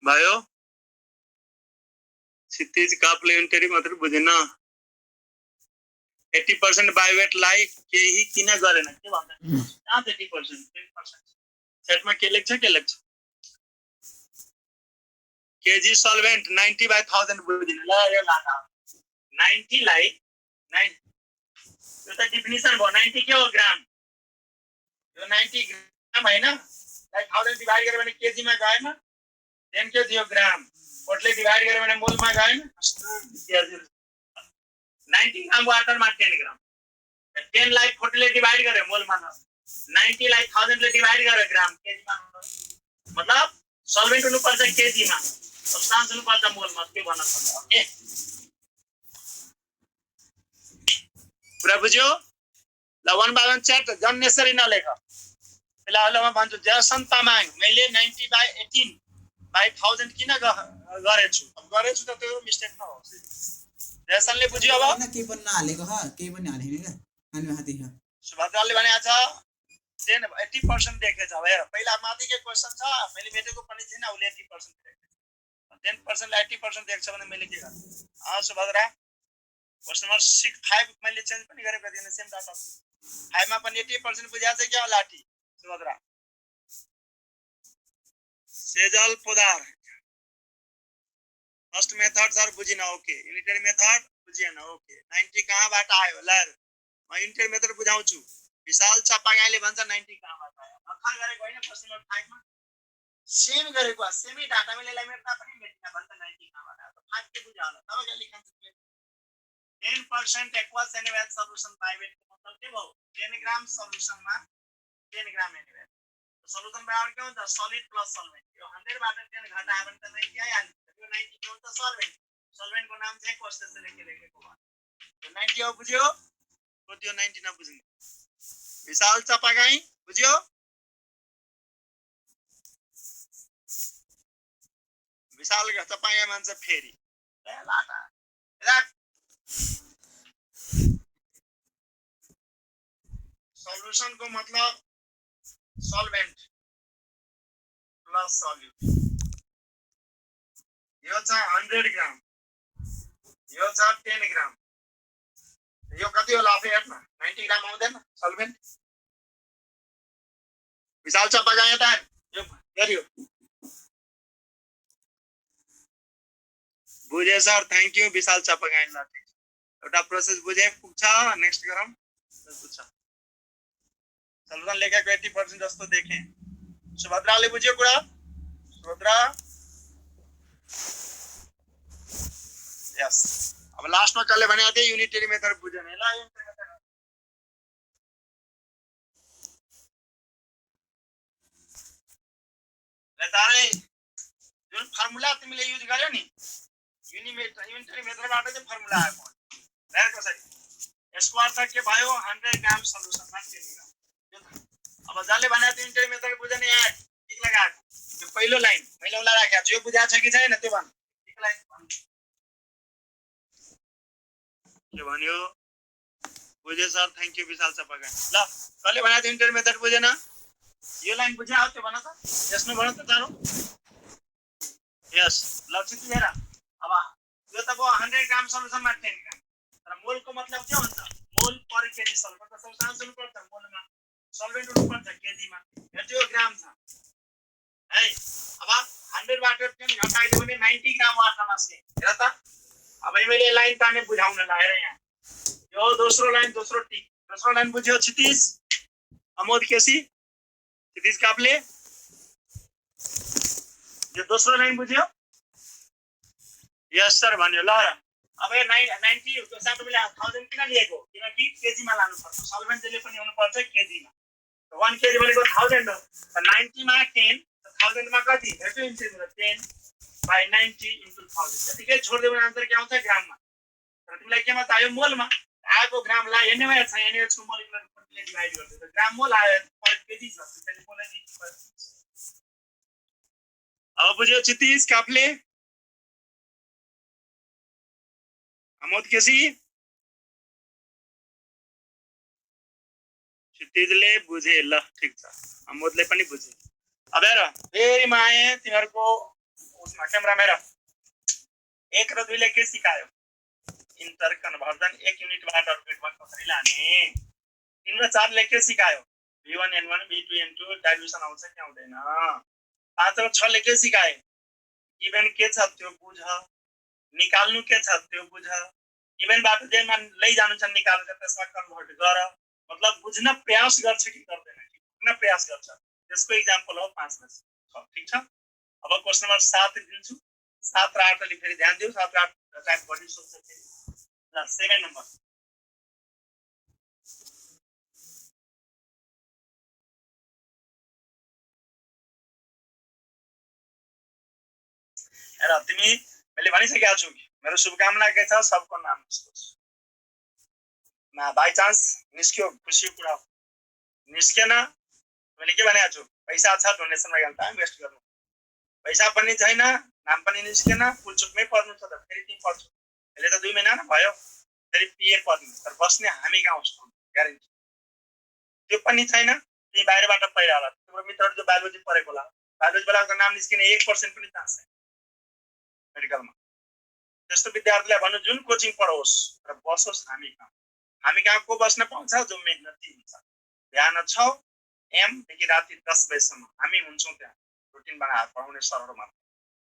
भयो क्षितिज कम्प्लिमेन्टरी मात्र बुझेन 80% बाइ वेट लाई केही किन गरेन के भन्दा कहाँ 80% 10% सेटमा के लेख्छ केजी सल्भेन्ट 90/1000 बुझिन ल यो लागा 90 लाई 9 यो त डेफिनिसन भयो 90 के हो ग्राम यो 90 ग्राम हैन लाइक 1000 डिवाइड गर्यो भने केजी मा गएन 10 के दियो ग्राम कोटले डिवाइड गर्यो भने मोल मा गएन 90 ग्राम वाटर मा 10 ग्राम 10 लाई 40 ले डिवाइड गर्यो मोल मा 90 लाई 1000 ले डिवाइड गर्यो ग्राम केजी मा मतलब सल्भेन्ट हुनु पर्छ केजी मा सब्स्टान्स हुनु पर्छ मोल मा के भन्न सक्छ पुरा बुझ्यो ल 1 by 1 च्याट जन्नेसरी नलेख फिलहाल म भन्छु जसन तामाङ मैले 90/18 बाई 1000 किन गरेछु अब गरेछु त त्यो मिस्टेक नहोस् रेसनले बुझ्यो अब होइन केही पनि नहालेको ह केही पनि हालेको क्या अनि माथि छ सुभद्राले भनेको छ 80% देखेछ अब हेर पहिला माथिको क्वेशन छ मैले मेटेको पनि छैन उसले 80% देखेछ 10% लाई 80% देख्छ भने मैले के गर्ने सुभद्रा क्वेशन नम्बर 5 मैले चेन्ज पनि गरेको थिएन सेम डाटा 5 मा पनि 80% बुझाएको छ क्या लाठी Subhadra Sejal Podar first method sir बुझिन ओके युनिटरी मेथड बुझिएन ओके 90 कहाँबाट आयो ल म युनिटरी मेथड बुझाउँछु विशाल चपागाईले भन्छ 90 कहाँबाट आयो भर्खर गरेको होइन क्वेशन नम्बर 5 मा सेम गरेको सेमै डाटा मैले लाई मेट्दा पनि मेट्दा भन्छ 90 कहाँबाट आयो 5 के बुझ्यो होला तब के लेखन्छ 10% एक्वा एनिवेल सल्युसन प्राइवेट को मतलब के भयो 10 ग्राम सल्युसन मा 10 ग्राम एनिवेल सल्युसन बराबर के हुन्छ सलिड प्लस सल्भेन्ट यो 100 बाट 10 घटायो भने त 90 आइहाल्छ यो 90 के हुन्छ सल्भेन्ट सल्भेन्ट को नाम चाहिँ कस्तो त्यसले लेखेको हो यो 90 हो बुझ्यो हो त्यो 90 नबुझ्नु विशाल चपागाई बुझ्यो विशाल चपागाई मान्छ फेरि सल्युसन को मतलब सल्भेन्ट प्लस सल्युट यो छ 100 ग्राम यो छ 10 ग्राम यो कति होला आफै हेर्न 90 ग्राम आउँदैन सल्भेन्ट विशाल चपागाई यता यो हेर्यो बुझे सर थ्यांक यू विशाल चपागाई ल एउटा प्रोसेस बुझे पुग्छ नेक्स्ट गरौँ पुग्छ सल्युसन लेखेको 80% जस्तो देखे सुभद्राले बुझ्यो कुरा सुभद्रा यस अब लास्टमा कसले भने थिए युनिटरी मेथड बुझ्ने ल युनिटरी मेथड ले तारे जुन फर्मुला तिमीले युज गर्यो नि युनिटरी मेथडबाट चाहिँ फर्मुला आएको हेर कसरी स्क्वायर त के भयो 100 ग्राम सल्युसन मा के अब जसले भने युनिटरी मेथड बुझ्ने यहाँ ठीक लगाएको यो पहिलो लाइन मैले उला राखेको छु यो बुझाएको छ कि छैन त्यो भन ठीक लाइन के भन्यो बुझे सर थ्यांक यू विशाल चपागाई ल कसले भने युनिटरी मेथड बुझेन यो लाइन बुझ्या त्यो भन त यसमा भन त तारो यस लक्षित लिएर अब यो त भयो 100 ग्राम सल्युसन मा 10 ग्राम तर मोल को मतलब के हुन्छ मोल पर केजी सल्फर त सब सानो पर्छ मोलमा सल्भेन्ट हुनु पर्छ केजी मा यो त्यो ग्राम छ है अब 100 बाट 10 घटाइदियो भने 90 ग्राम वाटरमा से हेर त अब मैले लाइन ताने बुझाउन लाएर यहाँ यो दोस्रो लाइन बुझ्यो क्षितिज अमोद केसी क्षितिज काप्ले यो दोस्रो लाइन बुझ्यो यस सर भन्यो ल अब 90 को साथ मैले 1000 किन लिएको किनकि केजी मा लानु पर्छ सल्भेन्ट जले पनि हुनु पर्छ केजी मा 1 केजी भनेको 1000 हो त 90 मा 10 1000 मा कति हेर्नु इन्टु 10 by 90 into 1000 त्यतिकै छोड्दियो भने आन्सर के आउँछ ग्राममा तर तिमीलाई केमा चाहियो मोलमा आएको ग्रामलाई एनएमएच छ एनएच को मोलिकुलर क्वान्टिटीले डिवाइड गर्छ त ग्राम मोल आयो पर केजी छ त्यसले मोलले अब बुझ्यो क्षितिज काफले अमोद केसी क्षितिजले बुझे ल ठीक छ अमोदले पनि बुझे अब हेर फेरि माए तिमीहरुको उसमा क्यामेरामा हेर 1 र 2 ले के सिकायो इंटर कन्भर्जन एक युनिटबाट अर्को युनिटमा कसरी लाने 3 र 4 ले के सिकायो v1 n1 v2 n2 dilution आउँछ कि आउँदैन 5 र 6 ले के सिकाए इभेन के छ त्यो बुझ निकाल्नु के छ त्यो बुझ इभेन बाट जेमा लै जानु छ निकालेर त्यसमा कन्भर्ट गर मतलब बुझ्न प्रयास गर्छ कि गर्दैन बुझ्न प्रयास गर्छ त्यसको एक्जाम्पल हो 5 र 6 ठीक छ अब क्वेशन नम्बर 7 दिन्छु 7 र 8 ले फेरि ध्यान दिऊ 7 र 8 टाइप गर्नु सोच्छ फेरि ल 7 नम्बर हेर तिमी मैले भनिसकेको छु मेरो शुभकामना के छ सबको नाम निस्कोस् ना बाइ चान्स निस्क्यो खुसी कुरा निस्केन मैले के भनेको छु पैसा छ डोनेसनमा टाइम वेस्ट गर्नु पैसा पनि छैन, नाम पनि निस्केन, पुलचोकमै पर्नु छ त फेरि तिमी पढ्छौ, यसले त 2 महिना न भयो, फेरि पिए पर्नु, तर बस्ने हामी कहाँ होस् ग्यारेन्टी त्यो पनि छैन। तिमी बाहिरबाट पहिला होला, तिम्रो मित्रहरू जो बायोलोजी पढेको होला, बायोलोजीवालाको नाम निस्किने 1% पनि चान्स छैन मेडिकलमा। त्यस्तो विद्यार्थीलाई भन्नु जुन कोचिङ पढोस् र बसोस् हामी कहाँ। हामी कहाँ को बस्न पाउँछ? जो मेहनती हुन्छ, बिहान 6 AM देखि राति 10 बजेसम्म हामी हुन्छौँ त्यहाँ, रुटिन बनाएर पढाउने सरहरू मात्र,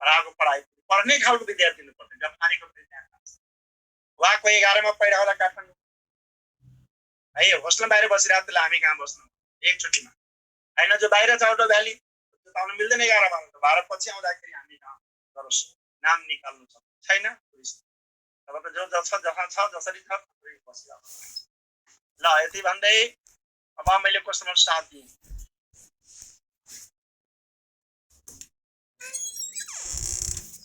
पढाएको पढाइ पढ्ने खालको विद्यार्थी हुनुपर्छ, जब खानेको विद्यार्थी। उहाँको 11 मा पहिला होला काठमाडौँ है, होस्टलमा बाहिर बसिरहेको थियो, हामी कहाँ बस्नु एकचोटिमा हैन। जो बाहिर छ अटो भ्याली त्यो पाउनु मिल्दैन 11 12 12 पछि आउँदाखेरि हामी कहाँ गरोस्, नाम निकाल्नु छैन। तब त जो जहाँ छ जसरी छ बसिरहेको। ल यति भन्दै अब मैले क्वेशन नम्बर 7 दिएँ।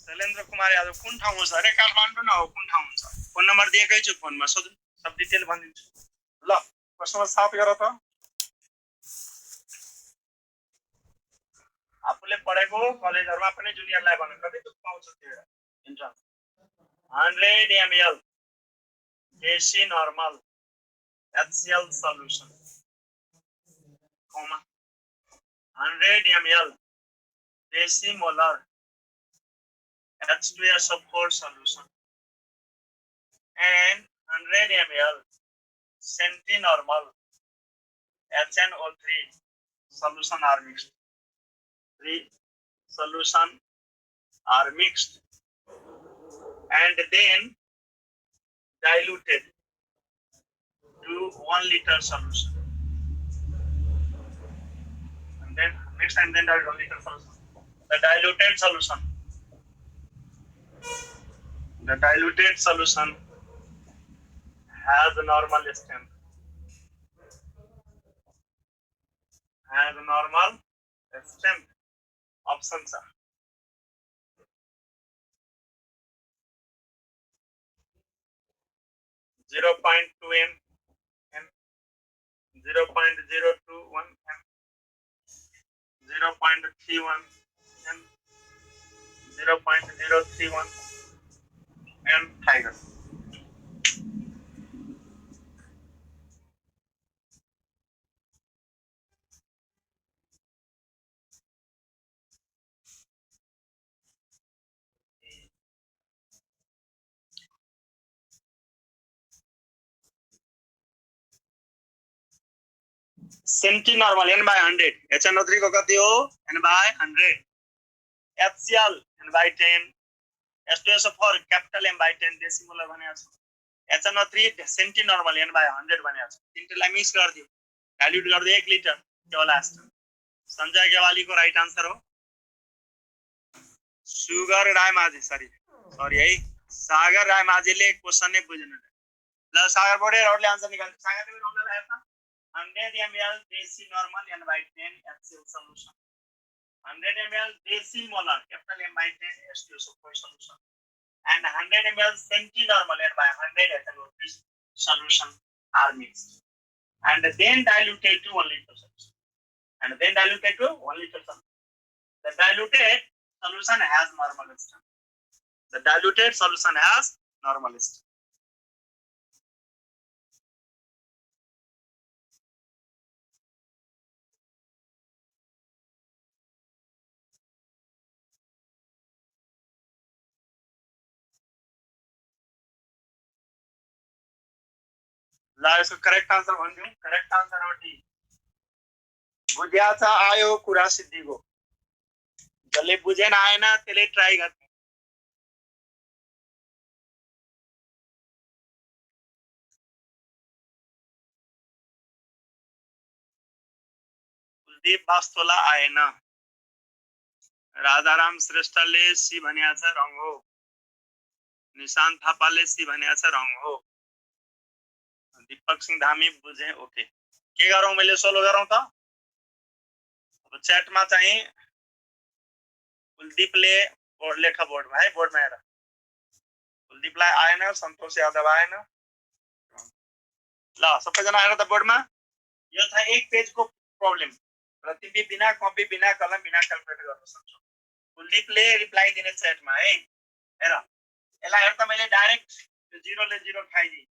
शैलेन्द्र कुमार यादव कुन ठाउँ हो अरे? काठमाडौँ न हो, कुन ठाउँ हुन्छ? फोन नम्बर दिएकै छु फोनमा, सोधु सब डिटेल भनिदिन्छु। ल क्वेशन नम्बर 7 गर त। आफूले पढेको कलेजहरुमा पनि जुनियरलाई भन्नु कति दुख पाउँछ त्यो entrance 100 ml AC normal HCl solution comma 100 ml decimolar H2SO4 solution and 100 ml centinormal HNO3 solution are mixed. 3 solution are mixed and then diluted to 1 liter solution. And then mixed and then diluted 1 liter solution. The diluted solution has a normal strength. Has a normal strength. Options are 0.2 m, 0.021 m, 0.31 m, 0.031 m tiger. Centinormal n by 100. HNO3 को कति हो? n by 100. HCl n by 10. H2SO4 capital M by 10 decimal भनेको छ. HNO3 centinormal n by 100 भनेको छ. तीनटैलाई मिक्स गरिदियो, डाइल्युट गरिदियो 1 लिटर, त्यो होला एस्टर। संजय गेवाली को राइट आन्सर हो सुगर रायमाझी। सरी है, सागर रायमाझीले क्वेशन नै बुझ्नु। ल सागर बोडेरहरुले आन्सर निकाल्नु। सागर बोडेरहरुले हेर्न 100 ml decinormal n by 10 HCl solution, 100 ml decimolar capital M by 10 H2SO4 solution, and 100 ml centinormal n by 100 HNO3 solution are mixed and then diluted to 1 liter solution. And then diluted to 1 liter solution. The diluted solution has normal strength. The diluted solution has normal strength. ल यसको करेक्ट आन्सर भनिदिउँ। करेक्ट आन्सर हो डी। बुझ्या छ आयो कुरा सिद्धिको, जसले बुझेन आएन त्यसले ट्राई गर्ने। कुलदीप वास्तोला आएन। राजाराम श्रेष्ठले सी भनिया छ रङ हो। निशान्त थापाले सी भनिया छ रङ हो। दीपक सिंह धामी बुझे ओके। के गरौँ मैले सोलो गरौँ त? अब च्याटमा चाहिँ कुलदीपले बोर्ड लेख बोर्डमा है, बोर्डमा हेर। कुलदीपलाई आएन, सन्तोष यादव आएन। ल सबैजना आएर त बोर्डमा। यो छ एक पेजको प्रब्लम र तिमी बिना कपी बिना कलम बिना क्याल्कुलेटर गर्न सक्छौ। कुलदीपले रिप्लाई दिने च्याटमा है हेर यसलाई हेर त मैले डाइरेक्ट 0 ले 0 खाइदिए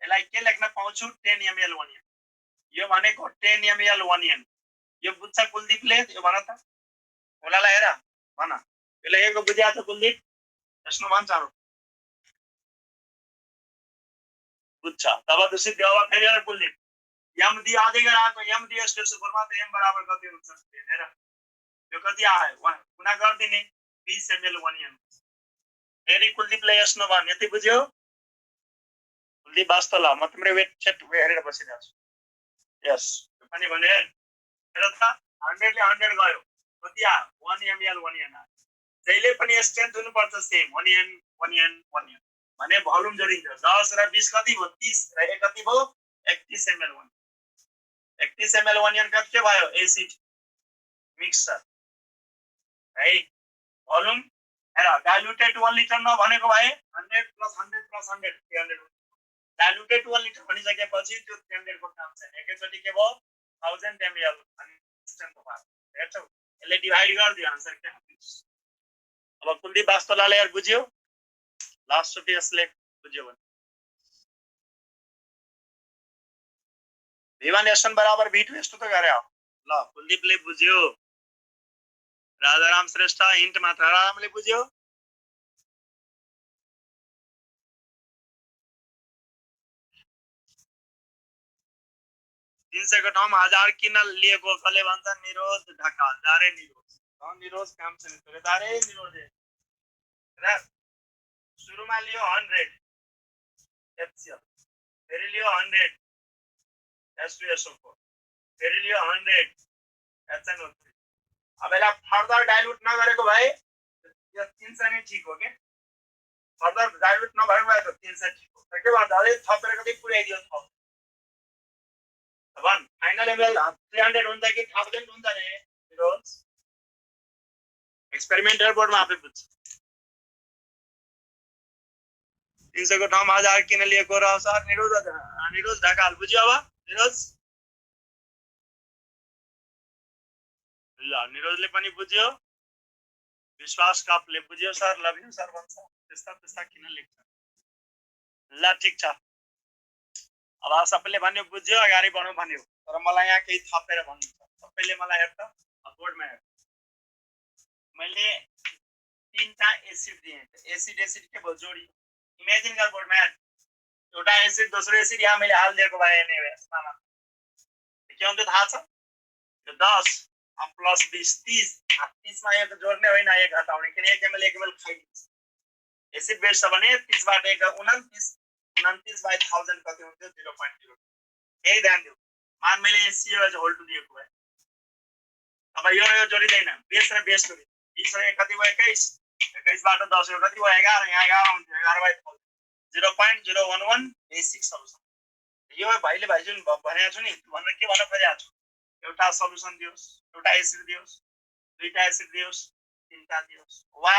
यसलाई के लेख्न पाउँछु 10 ml अनियन यो भनेको 10 ml अनियन यो बुझ्छ कुलदीपले यो भन त होला हेर भन यो लेखेको बुझ्या त कुलदीप यसमा भन्छ बुझ्छ तब दूषित देवा फेरि हेर कुलदीप m दी आधी गराएको m दी s to सुपरमा त m बराबर कति हुन्छ हेर यो कति आयो गुणा गर्दिने 20 ml अनियन फेरि कुलदीपले यस नभन यति बुझ्यो कुलदीप वास्तव ल म तिम्रो वेट सेट हेरेर बसिरहेको छु यस पनि भने हेर त 100 ले 100 गयो कति आयो 1 ml अनियन जहिले पनि स्ट्रेन्थ हुनुपर्छ सेम अनियन अनियन अनियन भने भोल्युम जोडिन्छ 10 र 20 कति भयो 30 र 1 कति भयो 31 ml अनियन 31 ml अनियन कति भयो एसिड मिक्सर है भोल्युम हेर डाइल्युटेड 1 लिटर नभनेको भए 100 + 100 + 100 300 डाइल्युटेड 1 लिटर भनिसकेपछि त्यो 300 को काम छैन एकैचोटी के भयो 1000 ml अनि स्ट्रेन्थ भयो हेर्छौ यसले डिभाइड गर्दियो आन्सर के अब कुलदीप वास्तवलाले यार बुझ्यो लास्ट चोटि यसले बुझ्यो भने V1 S1 बराबर V2 S2 त गरे हो ल कुलदीपले बुझ्यो राजाराम श्रेष्ठ हिन्ट मात्र रामले बुझ्यो को ठाउँमा 1000 किन लिएको कसले भन्छ निरोध ढकाल जारे निरोध निरोध काम छैन तर जारे निरोध र सुरुमा लियो 100 HCl फेरि लियो 100 H2SO4 फेरि लियो 100 HNO3 अब यसलाई फर्दर डाइल्युट नगरेको भए यो 300 नै ठीक हो के फर्दर डाइल्युट नभएको भए त 300 ठीक हो तर के भन्छ अलि थपेर कति पुर्याइदियो त भन फाइनल ml 300 हुन्छ कि 1000 हुन्छ नि निरोध एक्सपेरिमेन्टल बोर्डमा आफै बुझ्छ 300 को ठाउँमा 1000 किन लिएको र सर निरोध ढकाल बुझ्यो अब निरोध ल निरोधले पनि बुझ्यो विश्वास कापले बुझ्यो सर लभ यु सर भन्छ त्यस्ता त्यस्ता किन लेख्छ ल ठीक छ अब सबैले भन्यो बुझ्यो अगाडि बढ्नु भन्यो तर मलाई यहाँ केही थपेर भन्नु छ सबैले मलाई हेर त बोर्डमा हेर मैले तीनटा एसिड दिए एसिड एसिड के भयो जोडी इमेजिन गर बोर्डमा एउटा एसिड दोस्रो एसिड यहाँ मैले हाल दिएको भए नि यसमा के हुन्छ थाहा छ यो 10 प्लस 20 30 30 मा एक जोड्ने होइन एक घटाउने किन 1 ml 1 ml खाइदिन्छ एसिड बेस छ भने 30 बाट 29 29 / 1000 कति हुन्छ 0.0 यही ध्यान दिऊ मान मैले एससीओ एज होल टु दिएको भए अब यो जोडिदैन बेस र बेस जोडी 20 र 1 कति भयो 21 21 बाट 10 यो कति भयो 11 यहाँ 11 हुन्छ 11/1000 0.011 बेसिक सल्युसन यो भाइले भाइ जुन भनेको छु नि भनेर के भन्न खोजेको छु एउटा सल्युसन दियोस् एउटा एसिड दियोस् दुईटा एसिड दियोस् तीनटा दियोस् वा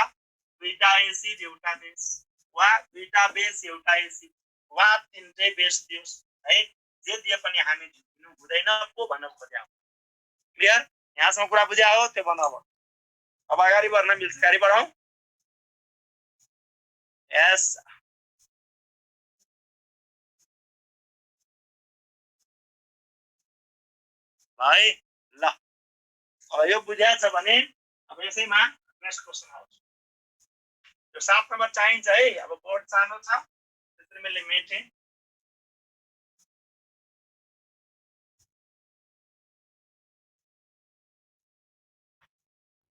दुईटा एसिड एउटा बेस वा दुईटा बेस एउटा एसिड वा तीनटै बेस दियोस् है जे दिए पनि हामी दिनु हुँदैन को भन्न खोजेको क्लियर यहाँसम्म कुरा बुझ्या हो त्यो भन्नु अब अगाडि बढ्न मिल्छ अगाडि बढौँ यस भाइ ल अब यो बुझ्या छ भने अब यसैमा नेक्स्ट क्वेशन आउँछ यो 7 नम्बर चाहिन्छ है अब बोर्ड सानो छ त्यसरी मैले मेटे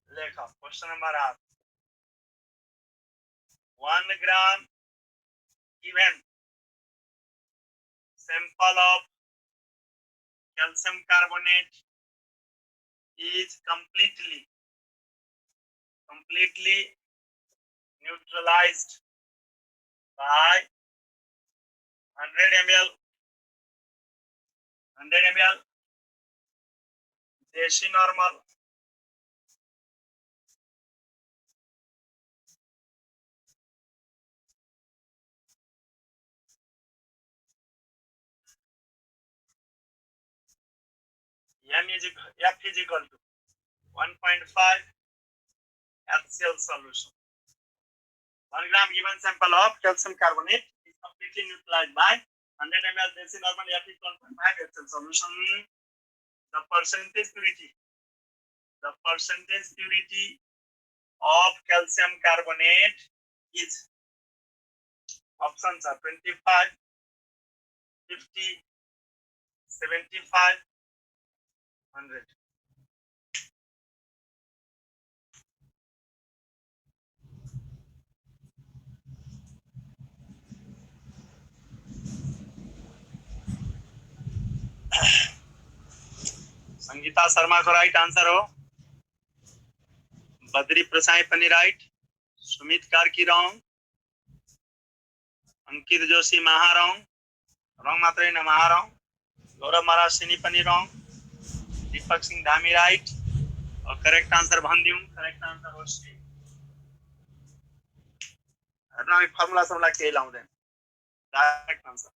लेख question number 8 1 gram given sample of calcium carbonate is completely neutralized by 100 ml देशी normal F is equal to 1.5 HCl solution. 1 gram given sample of calcium carbonate is completely neutralized by 100 ml Desi normal Fe 1.5 HCl solution. The percentage purity of calcium carbonate is options are 25, 50, 75, 100. Sangeeta Sharma को राइट आंसर हो, बद्री प्रसाई पनि राइट, सुमित कार्की रॉन्ग, अंकित जोशी महा रॉन्ग मात्रै न महा रॉन्ग, गौरव मरासिनी पनि रॉन्ग, दीपक सिंह धामी राइट और करेक्ट आंसर भन्दियौं, करेक्ट आंसर हो सी। हेर्नु फर्मुला सबलाई केही लाउँदैन, डाइरेक्ट आंसर।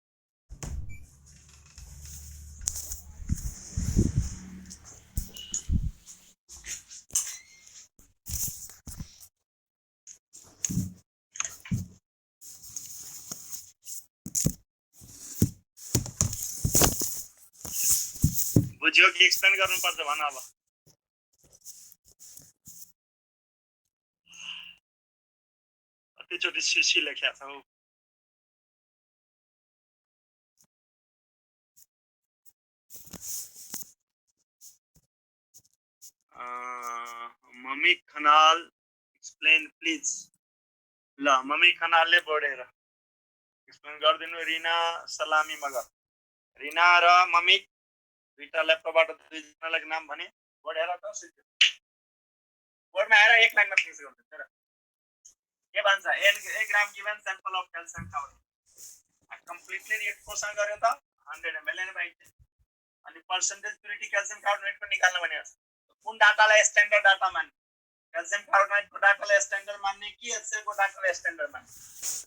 बुझ्यो कि एक्सप्लेन गर्नुपर्छ भन अब। कतिचोटि सिसी लेख्या छ हौ। Mummy Khanal explain please. ल मम्मी खनालले पढेर एक्सप्लेन गरिदिनु। रिना सलामी मगर, रिना र मम्मी दुईटा ल्यापटपबाट दुईजनालाई नाम भने पढेर त सिक्यो। बोर्डमा आएर एक लाइनमा फिक्स गर्नु र के भन्छ, a gram given sample of calcium carbonate completely react कोसँग गर्यो त 100 ml नै पाइन्छ। अनि पर्सेन्टेज प्युरिटी क्याल्सियम कार्बोनेट को निकाल्न भनेको छ। कुन डाटालाई स्ट्यान्डर्ड डाटा मान्ने, क्याल्सियम कार्बोनेट को डाटालाई स्ट्यान्डर्ड मान्ने कि HCl को डाटालाई स्ट्यान्डर्ड मान्ने।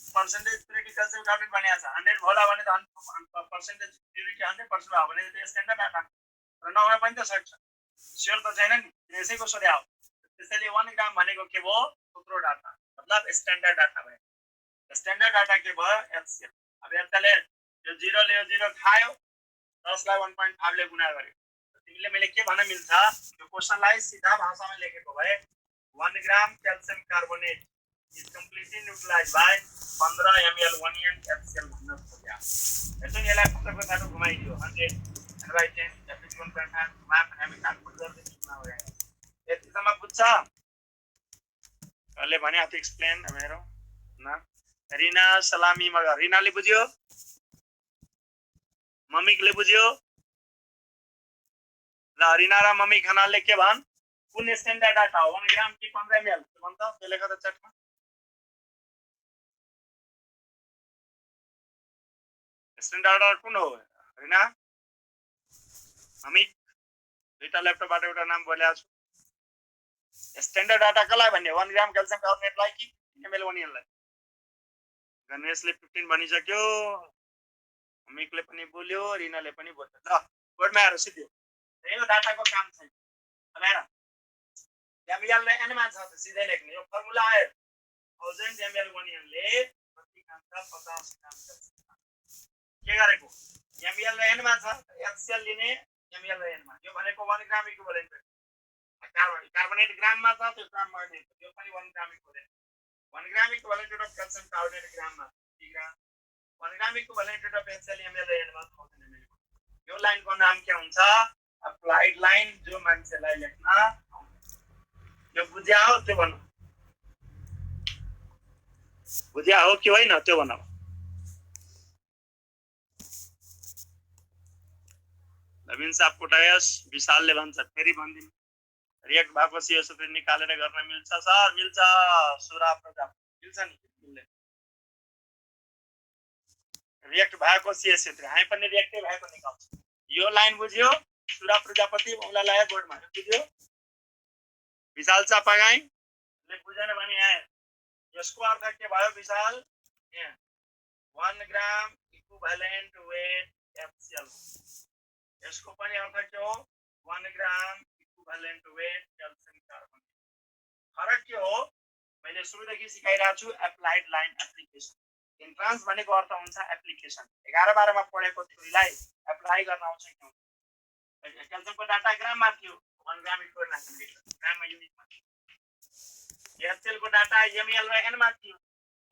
पर्सेन्टेज प्युरिटी क्याल्सियम कार्बोनेट भनेको छ 100 होला भने त पर्सेन्टेज प्युरिटी 100% भयो भने त स्ट्यान्डर्ड डाटा र नभए पनि त सक्छ, स्योर त छैन नि, त्यसैको सोध्या हो। त्यसैले 1 ग्राम भनेको के भयो, थोत्रो डाटा, मतलब स्ट्यान्डर्ड डाटा भयो। स्ट्यान्डर्ड डाटा के भयो, HCl। अब यसले यो 0 ले यो 0 खायो, 10 लाई 1.5 ले गुणा गर्यो। तिमीले मैले के भन्न मिल्छ, यो क्वेशनलाई सिधा भाषामा लेखेको भए 1 gram calcium carbonate is completely neutralized by 15 ml 1 HCl भन्न खोज्या। यसो यसलाई पुस्तकको साटो घुमाइदियो 100 by 10 that is 1.5 घुमा भने हामी क्याल्कुलेट गर्दै हो। यतिसम्म बुझ्छ? कसले भने आफै एक्सप्लेन मेरो न। रिना सलामी मगर, रिनाले बुझ्यो, मम्मीले बुझ्यो। ल रिना र मम्मी खनालले के भन्, कुन स्ट्यान्डर्ड डाटा हो, 1 ग्राम कि 15 ml भन्छ त्यसले गर्दा चटमा स्ट्यान्डर्ड डाटा कुन हो रिना मम्मी? दुईटा ल्यापटपबाट एउटा नाम बोलेको छु। स्ट्यान्डर्ड डाटा कसलाई भन्ने, 1 ग्राम क्याल्सियम कार्बोनेटलाई कि ml 1 लाई? गणेशले 15 भनिसक्यो, मम्मीले पनि बोल्यो, रिनाले पनि बोल्यो। ल बोर्डमा आएर सिध्यो, यो डाटाको काम छैन। अब हेर ml र n मा छ त सिधै लेख्ने, यो फर्मुला आयो 1000 ml 1 ले कति काम छ, 50 काम छ। के गरेको, ml र n मा छ, HCl लिने ml र n मा, यो भनेको 1 ग्राम इक्विभलेन्ट कार्बोनेट ग्राममा छ, त्यो ग्राम गर्ने यो पनि 1 ग्राम equivalent. 1 gram equivalent of calcium carbonate ग्राममा 3 ग्राम, 1 ग्राम इक्विभलेन्ट अफ HCl ml र n मा 1000 ml। यो लाइनको नाम के हुन्छ, अप्लाइड लाइन, जो मान्छेलाई लेख्न यो बुझ्या हो त्यो भन्नु, बुझ्या हो कि होइन त्यो भन्नु। नवीन साहब कोटायस विशालले भन्छ फेरि भन्दिनु, रिएक्ट भएको CO3 निकालेर गर्न मिल्छ सर? मिल्छ, सुरा प्रजाप मिल्छ नि, मिल्दैन। रिएक्ट भएको CO3 हामी पनि रिएक्टिभ भएको निकाल्छ। यो लाइन बुझ्यो, सुरा प्रजापति उलाई लाए बोर्डमा बुझ्यो। विशाल चापागाईले बुझेन भने यहाँ यसको अर्थ के भयो विशाल, 1 ग्राम इक्विभलेन्ट वेट HCl। यसको पनि अर्थ के हो, 1 ग्राम इक्विभ्यालेन्ट वेट क्याल्सियम कार्बन फरक के हो मैले सुरुदेखि सिकाइरहेको छु एप्लाइड लाइन एप्लिकेसन इन्ट्रान्स भनेको अर्थ हुन्छ एप्लिकेसन 11 12 मा पढेको थ्योरीलाई एप्लाई गर्न आउँछ क्यों क्याल्सियमको डाटा ग्राममा थियो 1 ग्राम इक्विभ्यालेन्ट ग्राममा युनिटमा एचएल को डाटा एमएल र एन मा थियो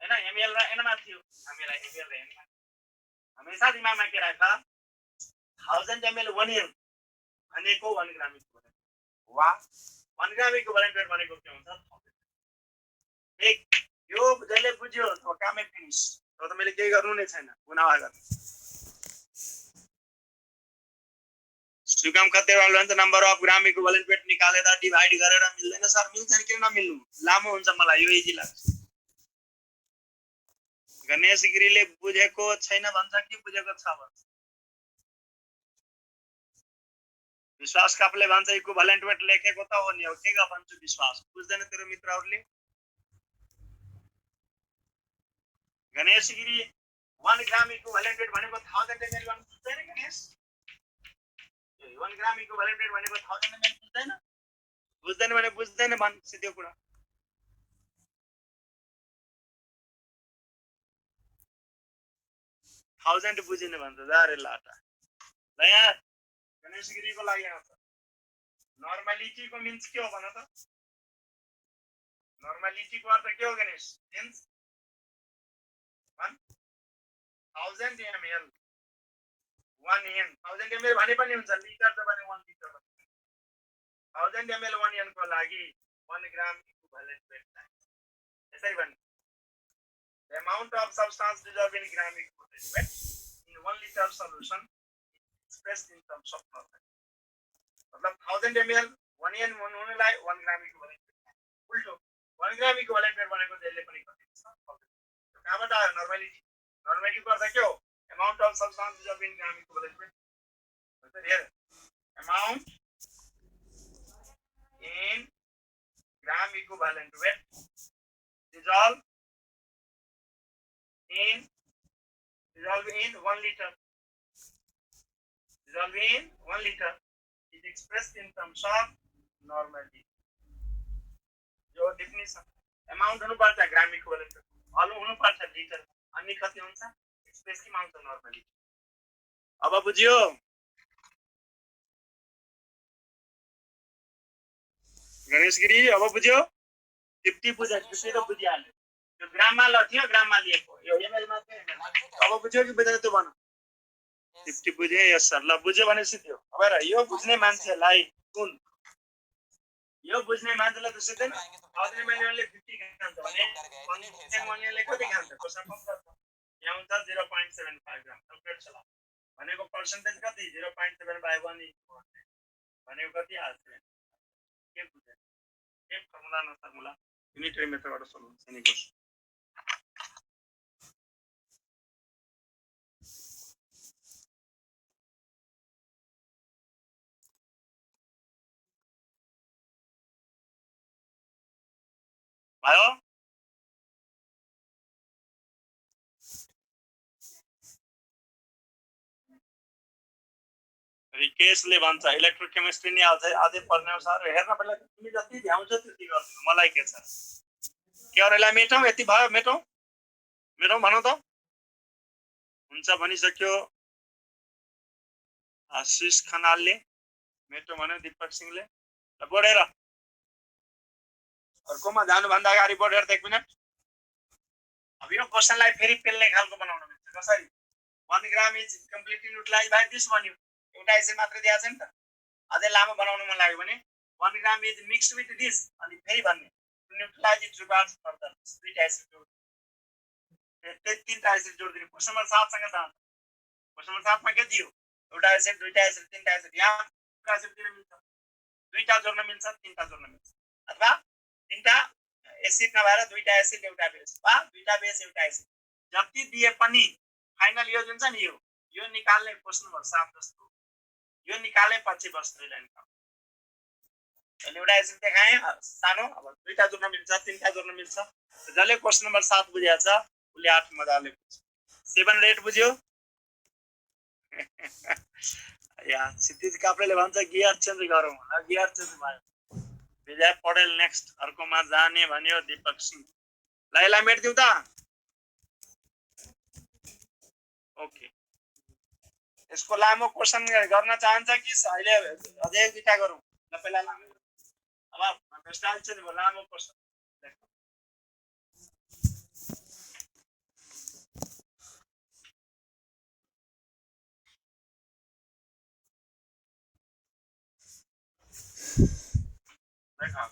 हैन एमएल र एन मा थियो हामीलाई एमएल र एन मा हमेशा दिमागमा के राख्दा 1000 ml 1 year भनेको 1 ग्राम इक्विभ्यालेन्ट वा 1 ग्राम इक्विभ्यालेन्ट वेट भनेको के हुन्छ एक यो जसले बुझ्यो तो कामै फिनिश तो मैले केही गर्नु नै छैन गुनावा गर्नु सुगम खतेवाल भन्छ number of gram equivalent weight निकालेर डिभाइड गरेर मिल्दैन सर मिल्छ नि किन नमिल्नु लामो हुन्छ मलाई यो इजी लाग्छ गणेश गिरीले बुझेको छैन भन्छ कि बुझेको छ भन्छ विश्वास कापले भन्छ इक्विभ्यालेन्ट वेट लेखेको त हो नि हो के भन्छु विश्वास बुझ्दैन तेरो मित्रहरुले गणेश गिरी 1 ग्राम इक्विभ्यालेन्ट वेट भनेको 1000 ml गर्नु बुझ्दैन गणेश 1 ग्राम इक्विभ्यालेन्ट वेट भनेको 1000 ml बुझ्दैन भने बुझ्दैन भन् सिधै कुरा 1000 बुझिन भन्छ जारे लाटा ल यार गणेश गिरी को लागि आउँछ नर्मालिटी को मीन्स के हो भन त नर्मालिटी को अर्थ के हो Ganesh means 1000 ml 1 n 1000 ml भने पनि हुन्छ लिटर त भने 1 लिटर 1000 ml 1 n को लागि 1 ग्राम इक्विभ्यालेन्ट वेट चाहिन्छ यसरी भन्छ the amount of substance dissolved in gram equivalent weight in 1 liter solution expressed in terms of normal मतलब 1000 ml 1 n हुनुलाई 1 ग्राम इक्विभ्यालेन्ट उल्टो 1 ग्राम इक्विभ्यालेन्ट वेट भनेको जहिले पनि कति छ कहाँबाट आयो नर्मालिटी नर्मालिटी को अर्थ के हो amount of substance dissolved in gram equivalent weight so here amount in gram equivalent weight dissolved in 1 liter is expressed in terms of normality जो definition amount हुनु पर्छ ग्राम इक्विभ्यालेन्ट अल हुनु पर्छ लिटर अनि कति हुन्छ एक्सप्रेस की माउन्ट नर्मली अब बुझ्यो गणेश गिरी अब बुझ्यो 50 बुझ्यो 50 त बुझिहाल्यो यो ग्राममा ल थियो ग्राममा लिएको यो एमएल मा थियो एमएल अब बुझ्यो कि बुझ्दैन त्यो भन 50 बुझे यस सर ल बुझ्यो भने सिध्यो अब र यो बुझ्ने मान्छेलाई कुन यो बुझ्ने मान्छेलाई त सिधै आउने मान्छेले 50 खान्छ भने मान्छेले कति खान्छ क्वेशन कम गर्छ यहाँ हुन्छ 0.75 ग्राम क्याल्कुलेट चला भनेको पर्सेन्टेज कति 0.7/1 भनेको कति आउँछ के बुझ्यो के फर्मुला न फर्मुला युनिटरी मेथडबाट सल्भ हुन्छ नि क्वेशन आयो रिकेशले भन्छ इलेक्ट्रोकेमिस्ट्री नि आजै पढ्ने हो सर हेर्न पहिला तिमी जति भ्याउँछ त्यति गर्दिनु मलाई के छ के अरूलाई मेटौँ यति भयो मेटौँ भनौँ त हुन्छ भनिसक्यो आशिष खनालले मेटो भन्यो दीपक सिंहले ल बढेर अर्कोमा जानुभन्दा अगाडि बढेर 1 मिनेट अब यो क्वेशनलाई फेरि पेल्ने खालको बनाउन मिल्छ कसरी 1 gram is completely neutralize by this भन्यो एउटा एसिड मात्र दिएको छ नि त अझै लामो बनाउन मन लाग्यो भने 1 gram is mixed with this अनि फेरि भन्ने न्यूट्रलाइज इट रिगार्ड्स फर्दर दुईटा एसिड जोड तीनटा एसिड जोड दिनु क्वेशन नम्बर 7 सँग जान्छ क्वेशन नम्बर 7 मा के दियो एउटा एसिड दुईटा एसिड तीनटा एसिड यहाँ एसिड दिन मिल्छ दुईटा जोड्न मिल्छ तीनटा जोड्न मिल्छ अथवा तीनटा एसिड नभएर दुईटा एसिड एउटा बेस वा दुईटा बेस एउटा एसिड जति दिए पनि फाइनल यो जुन छ नि यो निकाल्ने क्वेशन नम्बर 7 जस्तो यो निकाले पछि बस दुई लाइन काम अहिले एउटा एसिड देखाए सानो अब दुईटा जोड्न मिल्छ तीनटा जोड्न मिल्छ जसले क्वेशन नम्बर 7 बुझ्या छ उले 8 मजाले बुझ्छ 7 रेट बुझ्यो या क्षितिज काफ्रेले भन्छ गियर चेन्ज गरौँ ल गियर चेन्ज भयो विजय पौडेल नेक्स्ट अर्कोमा जाने भन्यो दीपक सिंह ल यसलाई मेट्दिउँ त ओके यसको लामो क्वेसन गर्न चाहन्छ कि अहिले अझै दुईटा गरौँ ल पहिला लामो अब स्टाइल चेन्ज भयो लामो question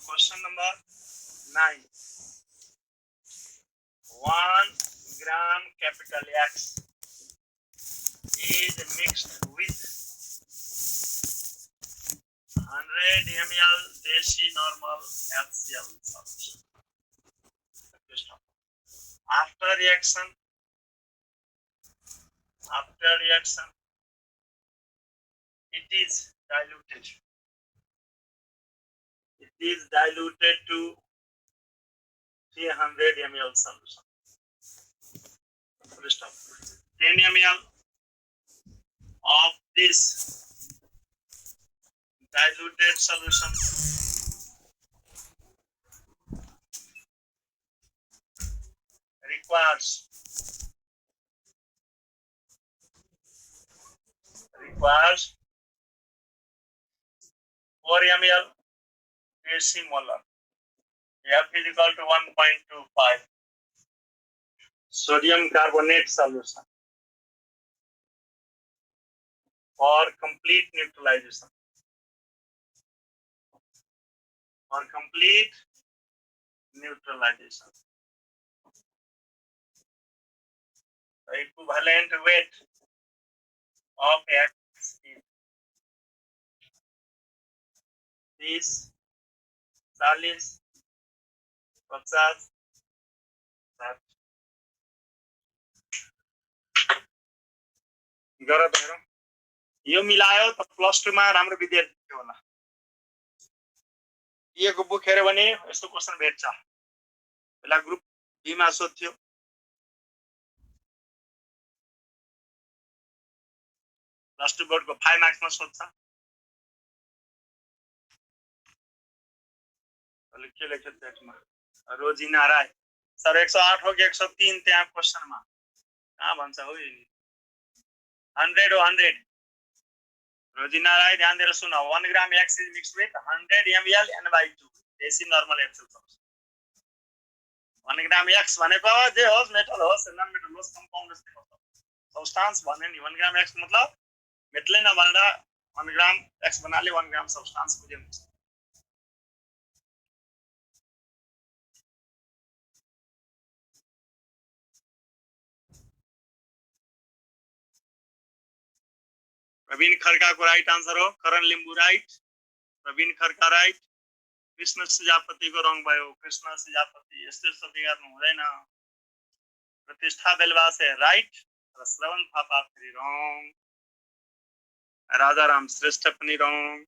Question number 9. 1 gram capital X is mixed with 100 ml desi normal HCl solution. After reaction, it is diluted. It is diluted to 300 ml solution. 10 ml of this diluted solution requires 4 ml decimolar. F is equal to 1.25. Sodium carbonate solution for complete neutralization. The equivalent weight of X is 40, 50, 60. गर त हेरौँ यो मिलायो त +2 मा राम्रो विद्यार्थी थियो होला दिएको बुक हेर्यो भने यस्तो क्वेशन भेट्छ पहिला ग्रुप बी मा सोध्थ्यो +2 बोर्डको 5 मार्क्स मा सोध्छ अहिले के लेख्छ त्यसमा रोजिना राय सर 108 हो कि 103 त्यहाँ क्वेशनमा कहाँ भन्छ हो यो 100 हो 100 रोजिना राय ध्यान दिएर सुन 1 ग्राम X is mixed with 100 ml N/2 देसी नर्मल HCl solution 1 ग्राम X भनेको जे होस् मेटल होस् नन मेटल होस् कम्पाउन्ड होस् सब्स्टान्स भन्ने नि 1 ग्राम X मतलब मेटल नभनेर 1 ग्राम X बनाले 1 ग्राम सब्स्टान्स बुझ्यौ प्रवीण खड्का को राइट आंसर हो करण लिम्बू राइट प्रवीण खड्का राइट कृष्ण सिजापति को रङ भयो कृष्ण सिजापति यस्तो यस्तो बिगार्नु हुँदैन प्रतिष्ठा बेलवासे राइट र श्रवण थापा फेरि रङ राजाराम श्रेष्ठ पनि रङ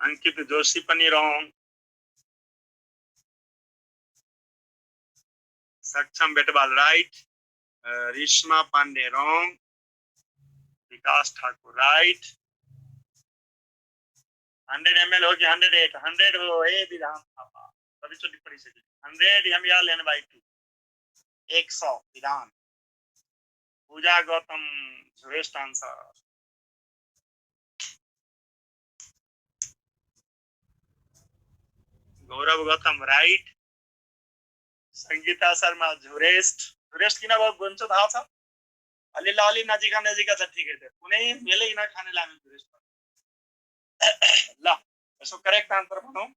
अंकित जोशी पनि रङ सक्षम बेटवाल राइट रिश्मा पाण्डे रङ विकास ठाकुर राइट 100 ml हो कि 108 100 हो ए विधान थापा सबै चोटि पढिसके 100 ml N/2 100 विधान पूजा गौतम श्रेष्ठ आंसर गौरव गौतम राइट संगीता शर्मा झुरेस्ट किन भयो भन्छ थाहा छ अलि नजिका छ ठिकै छ कुनै मेलै नखाने लाने झुरेस्ट ल यसो करेक्ट आन्सर भनौँ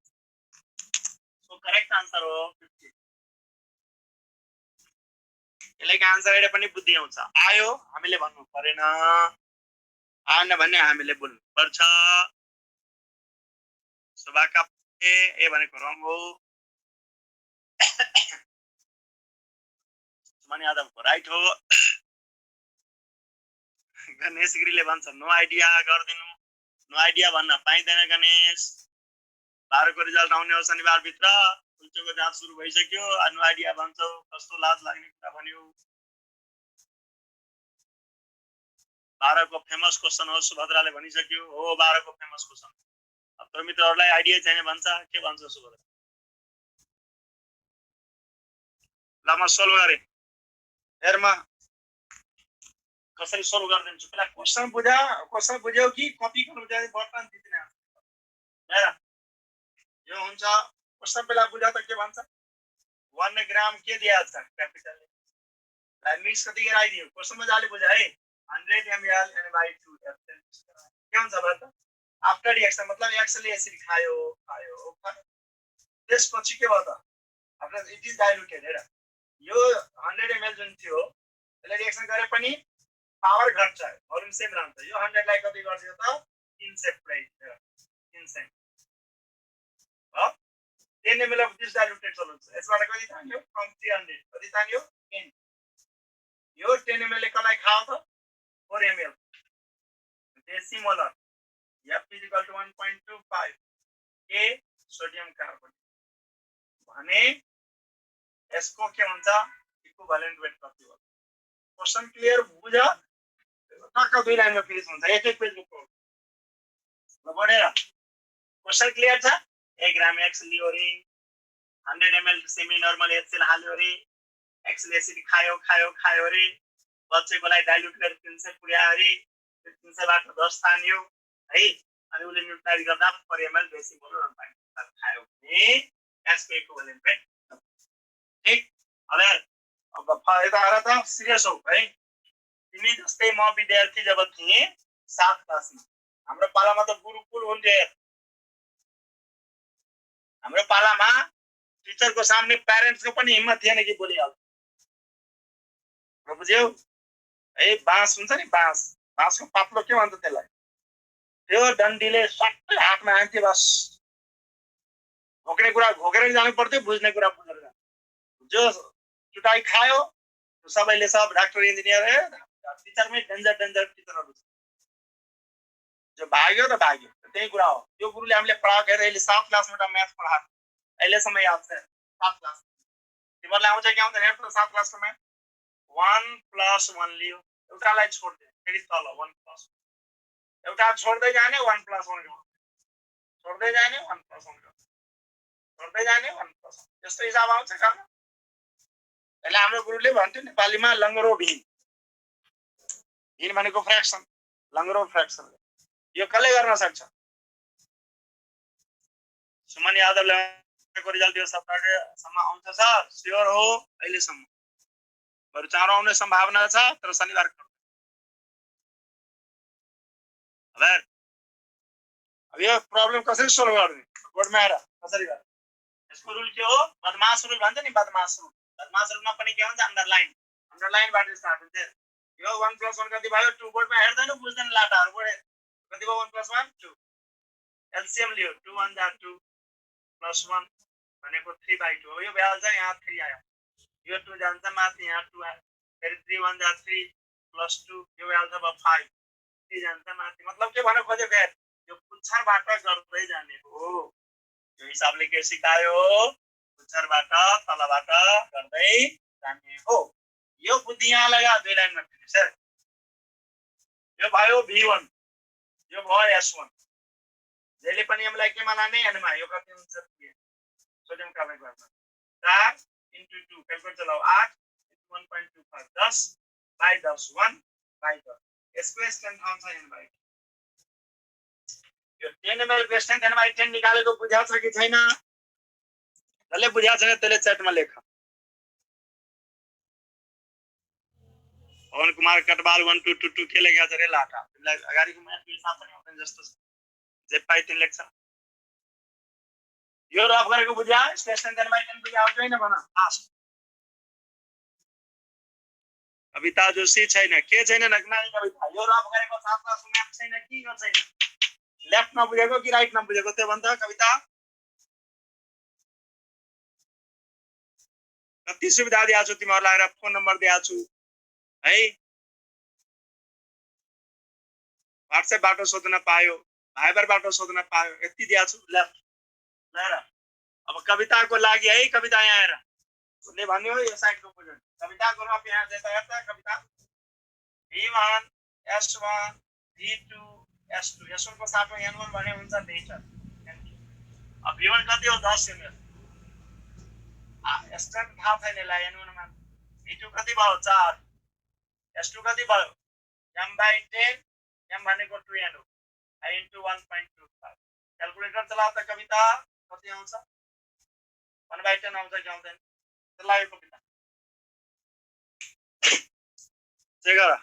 सो करेक्ट आन्सर हो 50 यसलाई आन्सर हेरे पनि बुद्धि आउँछ आयो हामीले भन्नु परेन आएन भने हामीले बोल्नु पर्छ सुभाका ए भनेको रङ हो सुमन यादवको राइट हो गणेश गिरीले भन्छ नो आइडिया गर्दिनु नो आइडिया भन्न पाइँदैन गणेश। 12 को रिजल्ट आउने हो शनिबार भित्र। उल्टोको जाँच सुरु भइसक्यो। नो आइडिया भन्छौ, कस्तो लाज लाग्ने कुरा भन्यो। 12 को फेमस क्वेशन हो सुभद्राले भनिसक्यो। हो 12 को फेमस क्वेशन। अब तर मित्रहरूलाई आइडिया छैन भन्छ, के भन्छ सुभद्रा? ल म सोल्भ गरे। हेरमा कसरी सोल्भ गर्दिन्छु। पहिला क्वेशन बुझ्यौ कि कपी गर्नु चाहिँ बटन दिदिन। हेर यो हुन्छ क्वेशन पहिला बुझ्दा त के भन्छ 1 ग्राम के दिएको छ क्यापिटल मिक्स कति गराइदियो क्वेशन मजाले बुझ है 100 ml and by 2 के हुन्छ भन्छ आफ्टर रिएक्सन मतलब एक्स ले यसरी खायो त्यसपछि के भयो त आफ्टर इट इज डाइल्युटेड हेर यो 100 ml जुन थियो त्यसले रिएक्सन गरे पनि पावर घट्छ भोल्युम सेम रहन्छ यो 100 लाई कति गर्दियो त 3 सेपरेट 3 हो 10 ml of this diluted solution यसबाट कति तान्यो from 300 कति तान्यो 10 यो 10 ml कसलाई खाओ त 4 ml डेसिमोलर F equal to 1.25 K sodium carbonate भने यसको के हुन्छ इक्विभ्यालेन्ट वेट कति हो क्वेशन क्लियर बुझ टक्क दुई लाइनमा पेज हुन्छ एक एक पेज बुक ल बढेर क्वेशन क्लियर छ 1 ग्राम x लियो रे 100 ml सेमी नर्मल HCl हाल्यो रे x एसिड खायो रे बच्चेको लागि डाइल्युट गरेर 300 पुर्यायो रे 300 बाट 10 तान्यो है अनि उले न्युट्रलाइज गर्दा पर ml डेसिमोलर 1.5 खायो भने यसको इक्विभ्यालेन्ट वेट ठीक अब फाइदा आरा त सिरियस हो है तिमी जस्तै म विद्यार्थी जब थिए 7 क्लासमा हाम्रो पालामा त गुरुकुल हुन्थ्यो हाम्रो पालामा टिचरको सामने प्यारेन्ट्सको पनि हिम्मत थिएन कि बोलिहाल्छ बुझ्यौ ए बाँस हुन्छ नि बाँसको पातलो के भन्छ त्यसलाई त्यो डन्डीले सट्टै हातमा हान्थ्यो बस घोक्ने कुरा घोकेर जानु पर्थ्यो बुझ्ने कुरा बुझेर जो चुटाई खायो सबैले सब डाक्टर इन्जिनियर टिचरमै डेन्जर टिचरहरु जो भाग्यो त भाग्यो त्यही कुरा हो त्यो गुरुले हामीले पढाएको हेर अहिले 7 क्लासबाट म्याथ पढाएको अहिले समय याद छ 7 क्लास तिमीहरुलाई आउँछ कि आउँदैन हेर त 7 क्लासको म्याथ 1+1 लियो एउटालाई छोड्दे फेरि तल 1+1 एउटा छोड्दै जाने 1+1 छोड्दै जाने 1+1 छोड्दै जाने 1+1 त्यस्तो हिसाब आउँछ गर्न अहिले हाम्रो गुरुले भन्थ्यो नेपालीमा लङ्गरो भिन भनेको फ्र्याक्सन लङ्गरो फ्र्याक्सन यो कसले गर्न सक्छ सुमन यादवले को रिजल्ट यो सप्ताहको सम्म आउँछ सर स्योर हो अहिले सम्म बरु चाँडो आउने सम्भावना छ तर शनिबार अब यो प्रब्लम कसरी सोल्भ गर्ने बोर्डमा आएर कसरी गर्ने यसको रुल के हो बदमाश रुल भन्छ नि बदमाश रुलमा पनि के हुन्छ अन्डरलाइनबाट स्टार्ट हुन्छ यो 1+1 कति भयो 2 बोर्डमा हेर्दैन बुझ्दैन लाटाहरु बोर्ड कति भयो 1+1 2 एलसीएम लियो 2 1 जा 2 +1 भनेको 3/2 हो यो भ्याल चाहिँ यहाँ 3 आयो यो 2 जान्छ माथि यहाँ 2 आयो फेरि 3 1 जा 3 +2 यो भ्याल छ 5 3 जान्छ माथि मतलब के भन्न खोजेको यार यो पुच्छरबाट गर्दै जाने हो यो हिसाबले के सिकायो पुच्छरबाट तलबाट गर्दै जाने हो यो बुद्धि यहाँ लगा दुई लाइनमा फिनिश है यो भयो v1 यो भयो s1 जहिले पनि हामीलाई केमा लाने एनमा यो कति हुन्छ सोडियम कार्बोनेट गर्न 4 * 2 क्याल्कुलेट चलाऊ 8 1.25 10 / 10 1 / 10 यसको स्ट्रेन्थ आउँछ n/10 यो 10 ml को स्ट्रेन्थ n/10 निकालेको बुझ्या छ कि छैन जसले बुझ्या छैन त्यसले च्याटमा लेख पवन कुमार कटवाल 1222 के लेख्या छ रे लाटा तिमीलाई अगाडिको म्याथको हिसाब पनि आउँदैन जस्तो छ जे पाइ तिन लेख्छ यो रफ गरेको बुझ्या स्ट्रेन्थ n/10 बुझ्या हो छैन भन फास्ट कविता जोशी छैन के छैन नगनानी कविता यो रफ गरेको साथमा म्याथ छैन कि यो छैन लेफ्ट मा बुझेको कि राइट मा बुझेको त्यो भन्दा कविता कति सुविधा दिया छु तिमीहरुलाई र फोन नम्बर दिया छु है WhatsApp बाट सोध्न पायो भाइबरबाट सोध्न पायो यति दिएको छु ल ल अब कविताको लागि है कविता यहाँ आएर उसले भन्यो यो साइडको बुझ्नु कविताको रफ यहाँ देता हेर्दा कविता V1 S1 V2 S2 S1 को साथमा N1 भने हुन्छ नेचर अब V1 कति हो 10 ml S1 थाहा छैन ला N1 मा V2 कति भयो 4 S2 कति भयो M/10 M भनेको 2N हो I into 1.25 क्याल्कुलेटर चलाऊ त कविता कति आउँछ 1/10 आउँछ कि आउँदैन चलायो कविता चेक गर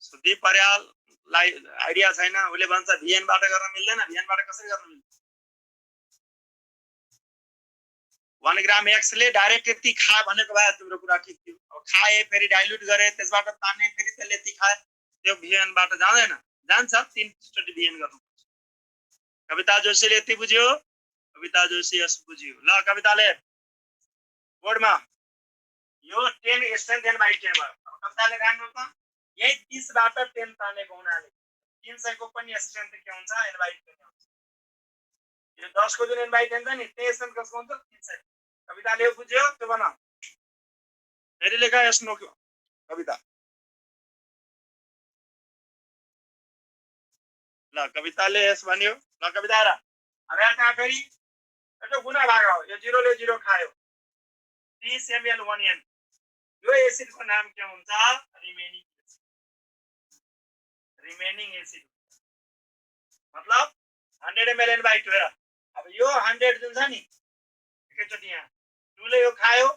सुदीप पर्याललाई आइडिया छैन उले भन्छ VN बाट गर्न मिल्दैन VN बाट कसरी गर्न मिल्छ 1 ग्राम X ले डाइरेक्ट यति खा भनेको भए तिम्रो कुरा ठीक थियो अब खाए फेरि डाइल्युट गरे त्यसबाट तान्ने फेरि त्यसले यति खाए त्यो VN बाट जाँदैन जान्छ 3 चोटी VN गर्नुपर्छ कविता जोशीले यति बुझ्यो कविता जोशी यस बुझ्यो ल कविताले बोर्डमा यो 10 स्ट्रेन्थ n बाइ 10 भयो अब कविताले राख्नु त यही 30 बाट 10 तानेको हुनाले 300 को पनि स्ट्रेन्थ के हुन्छ n बाइ 10 हुन्छ यो 10 को जुन n बाइ 10 छ नि त्यो स्ट्रेन्थ कसको हुन्छ 300 कविताले बुझ्यो त्यो बना फेरि लेखा यस नो कविता ल कविताले यस भन्यो ल कविता र अब यहाँ फेरि यो गुना भाग हो यो 0 ले 0 खायो 30 ml 1n यो एसिड को नाम के हुन्छ रिमेनिङ एसिड मतलब 100 ml n बाइ 12 अब यो 100 जुन छ नि एकैचोटी यहाँ 2 ले यो खायो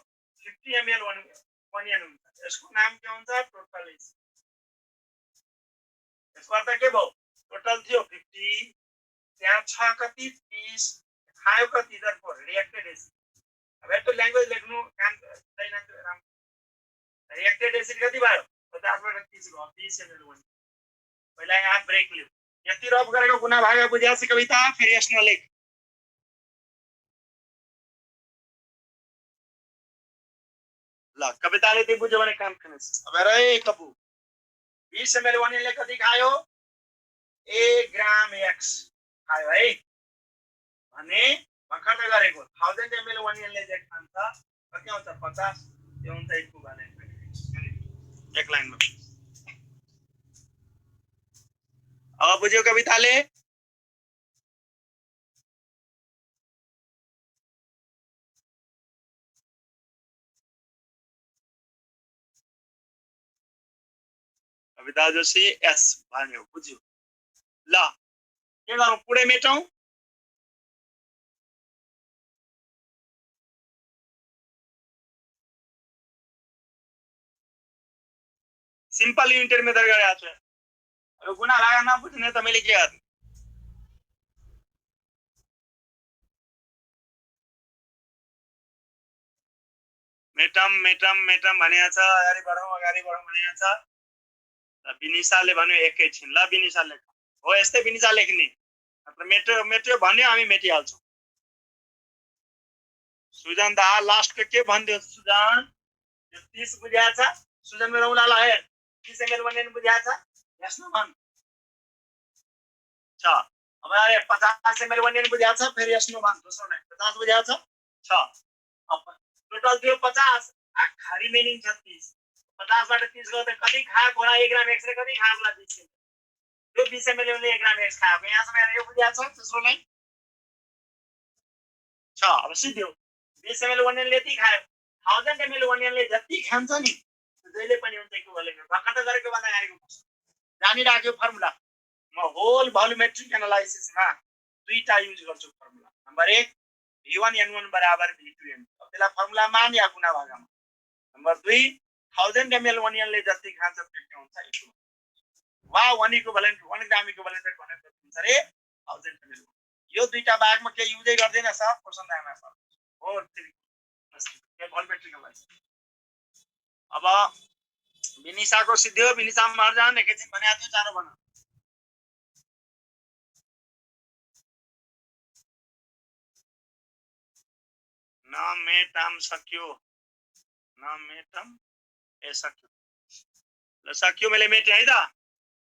50 ml 1n हुन्छ यसको नाम के हुन्छ टोटल एसिड यसको अर्थ के भयो टोटल थियो 50 त्यहाँ छ कति 30 खायो कति दरको रिएक्टेड एसिड अब यो ल्याङ्ग्वेज लेख्नु काम छैन त्यो राम्रो रिएक्टेड एसिड कति भयो 50 बाट 30 भयो 20 ml 1 पहिला यहाँ ब्रेक लियो यति रफ गरेको गुना भाग बुझ्याछ कविता फेरि यसमा लेख ल कविताले त्यो बुझ्यो भने काम फिनिश अब हेर ए कपु 20 ml 1 ले कति खायो 1 ग्राम X खायो है भने भर्खर गरेको 1000 ml 1 ले जे खान्छ कति आउँछ 50 त्यो हुन्छ इक्विभ्यालेन्ट एक लाइनमा अब बुझ्यो कविताले कविता जोशी एस भन्यो बुझ्यो ल के गरौँ पुरै मेटौं सिम्पल युनिट मेथड गरेको छु अब गुना भाग नबुझ्ने त मैले के गर्नु मेटम भनेको छ अगाडि बढौं भनेको छ ल बिनिशाले भन्यो एकैछिन ल बिनिशा लेख हो यस्तै बिनिशा लेख्ने मेट्यो भन्यो हामी मेटिहाल्छौं सुजन दा लास्ट के भन्दियो सुजन यो 30 बुझ्या छ सुजन मेरो उलाला हे 30 ml 1n बुझ्या छ यसमा भन छ अब अरे 50 ml 1n बुझ्या छ फेरि यसमा भन दोस्रो नै 50 बुझ्या छ अब टोटल थियो 50 आ रिमेनिङ 36 50 बाट 30 गयो त कति खाएको होला 1 ग्राम X रे कति खाएको होला 20 यो 20 ml ले 1 ग्राम X खाएको यहाँसम्म यो बुझ्या छ दोस्रो लाइन छ अब सिध्यो 20 ml 1n ले यति खायो 1000 ml 1n ले जति खान्छ नि जहिले पनि हुन्छ इक्विभ्यालेन्ट भर्खर गरेको भन्दा गाडीको जानी राख्यो फर्मुला म होल भोल्युमेट्रिक एनालाइसिसमा दुईटा युज गर्छु फर्मुला नम्बर 1 V1 N1 बराबर V2 N अब त्यसलाई फर्मुला मान या गुना भागमा नम्बर 2 1000 ml 1n ले जति खान्छ त्यति हुन्छ इक्विभ्यालेन्ट वा 1 इक्विभ्यालेन्ट 1 ग्राम इक्विभ्यालेन्ट भनेको हुन्छ रे 1000 ml यो दुईटा भागमा के युजै गर्दैन सब क्वेशन दामा छ हो के भोल्युमेट्रिक एनालाइसिस अब बिनिशाको सिद्धियो बिनिशा मर्जान एकैछिन भने आथ्यो चारो भन नमेटाम सक्यो नमेटम ए सक्यो ल सक्यो मैले मेटे है त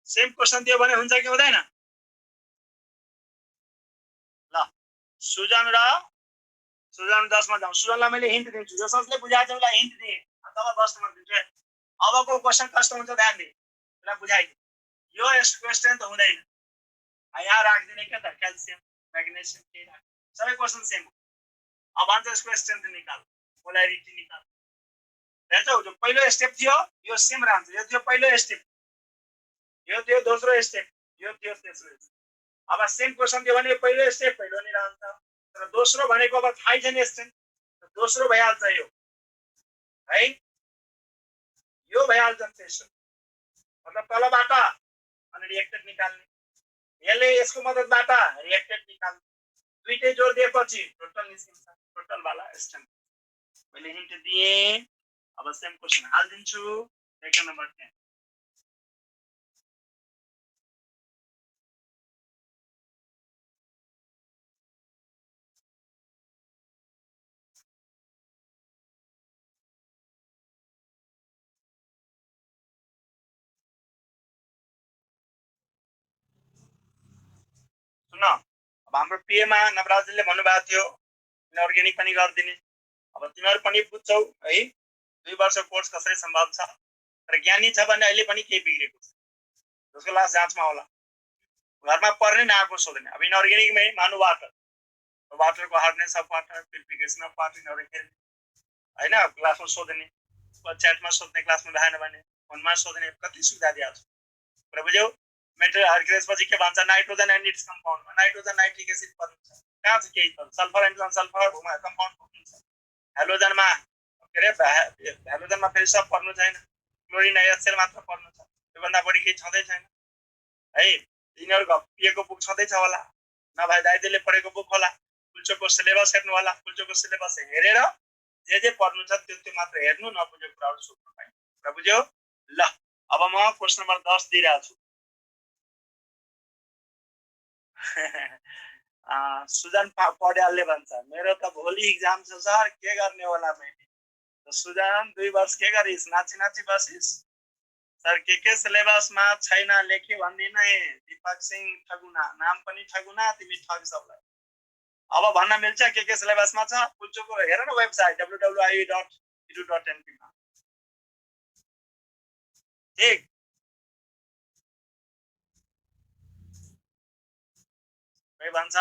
सेम क्वेशन दियो भने हुन्छ कि हुँदैन ल सुजन 10 मा जाउँ सुजनलाई मैले हिन्ट दिन्छु जो सबले बुझाएको छ उसलाई हिन्ट दिए तब 10 नम्बर दिन्छु अबको क्वेशन कस्तो हुन्छ ध्यान दे त्यसलाई बुझाइदिए यो यस क्वेशन त हुँदैन यहाँ राख्दिने के त क्याल्सियम म्याग्नेसियम के राख सबै क्वेशन सेम हो अब आन्सर क्वेशन निकाल पोलैरिटी निकाल हेर्छौ जो पहिलो स्टेप थियो यो सेम रहन्छ यो थियो पहिलो स्टेप यो थियो दोस्रो स्टेप यो थियो तेस्रो स्टेप अब सेम क्वेशन दियो भने पहिलो स्टेप पहिलो नै रहन्छ तर दोस्रो भनेको अब थाहै छैन स्टेप दोस्रो भइहाल्छ यो है यो भइहाल्छ तेस्रो मतलब तलबाट अनि रिएक्टेड निकाल्ने यसले यसको मद्दतबाट रिएक्टेड निकाल्ने दुईटै जोड दिएपछि टोटल निस्किन्छ टोटल वाला स्टेप मैले हिन्ट दिए अब सेम क्वेशन हाल्दिन्छु सेकेन्ड नम्बर 10 सुन अब हाम्रो पीएमा नवराजले भन्नुभएको थियो इनअर्गेनिक पनि गर्दिने अब तिमीहरु पनि बुझ्छौ है 2 वर्ष कोर्स कसरी सम्भव छ तर ज्ञानी छ भने अहिले पनि केही बिग्रेको छ जसको लास्ट जाँचमा होला घरमा पर्ने नआएको सोध्ने अब इनअर्गेनिक मै मानु वाटर को hardness of water purification of water inorganic हैन क्लासमा सोध्ने च्याटमा सोध्ने क्लासमा भएन भने फोनमा सोध्ने कति सुविधा दिएको छ र बुझ्यौ मेटल हार्डनेस पछि के भन्छ nitrogen and it's compound nitrogen nitric acid पर्छ कहाँ छ केही छ सल्फर एन्ड सल्फर कम्पाउन्ड हुन्छ हेलोजनमा के रे हेलोजनमा फेरि सब पर्नु छैन क्लोरिन HCl मात्र पर्नु छ त्योभन्दा बढी केही छँदै छैन है यिनीहरु पिएको बुक छँदै छ होला नभए दाइदेले पढेको बुक होला फुल्चोको सिलेबस हेर्नु होला फुल्चोको सिलेबस हेरेर जे पढ्नु छ त्यो मात्र हेर्नु नबुझेको कुराहरु सोध्नु पाइन्छ र बुझ्यौ ल अब म क्वेशन नम्बर 10 दिइरहेको छु सुजन पौड्यालले भन्छ मेरो त भोलि एक्जाम छ सर के गर्ने होला मैले सुजन 2 वर्ष के गरिस् नाची बसिस् सर के सिलेबसमा छैन लेखे भन्दिन है दीपक सिंह ठगुना नाम पनि ठगुना तिमी ठग सबलाई अब भन्न मिल्छ के सिलेबसमा छ फुल्चोको हेर न वेबसाइट www.edu.np मा ठीक के भन्छ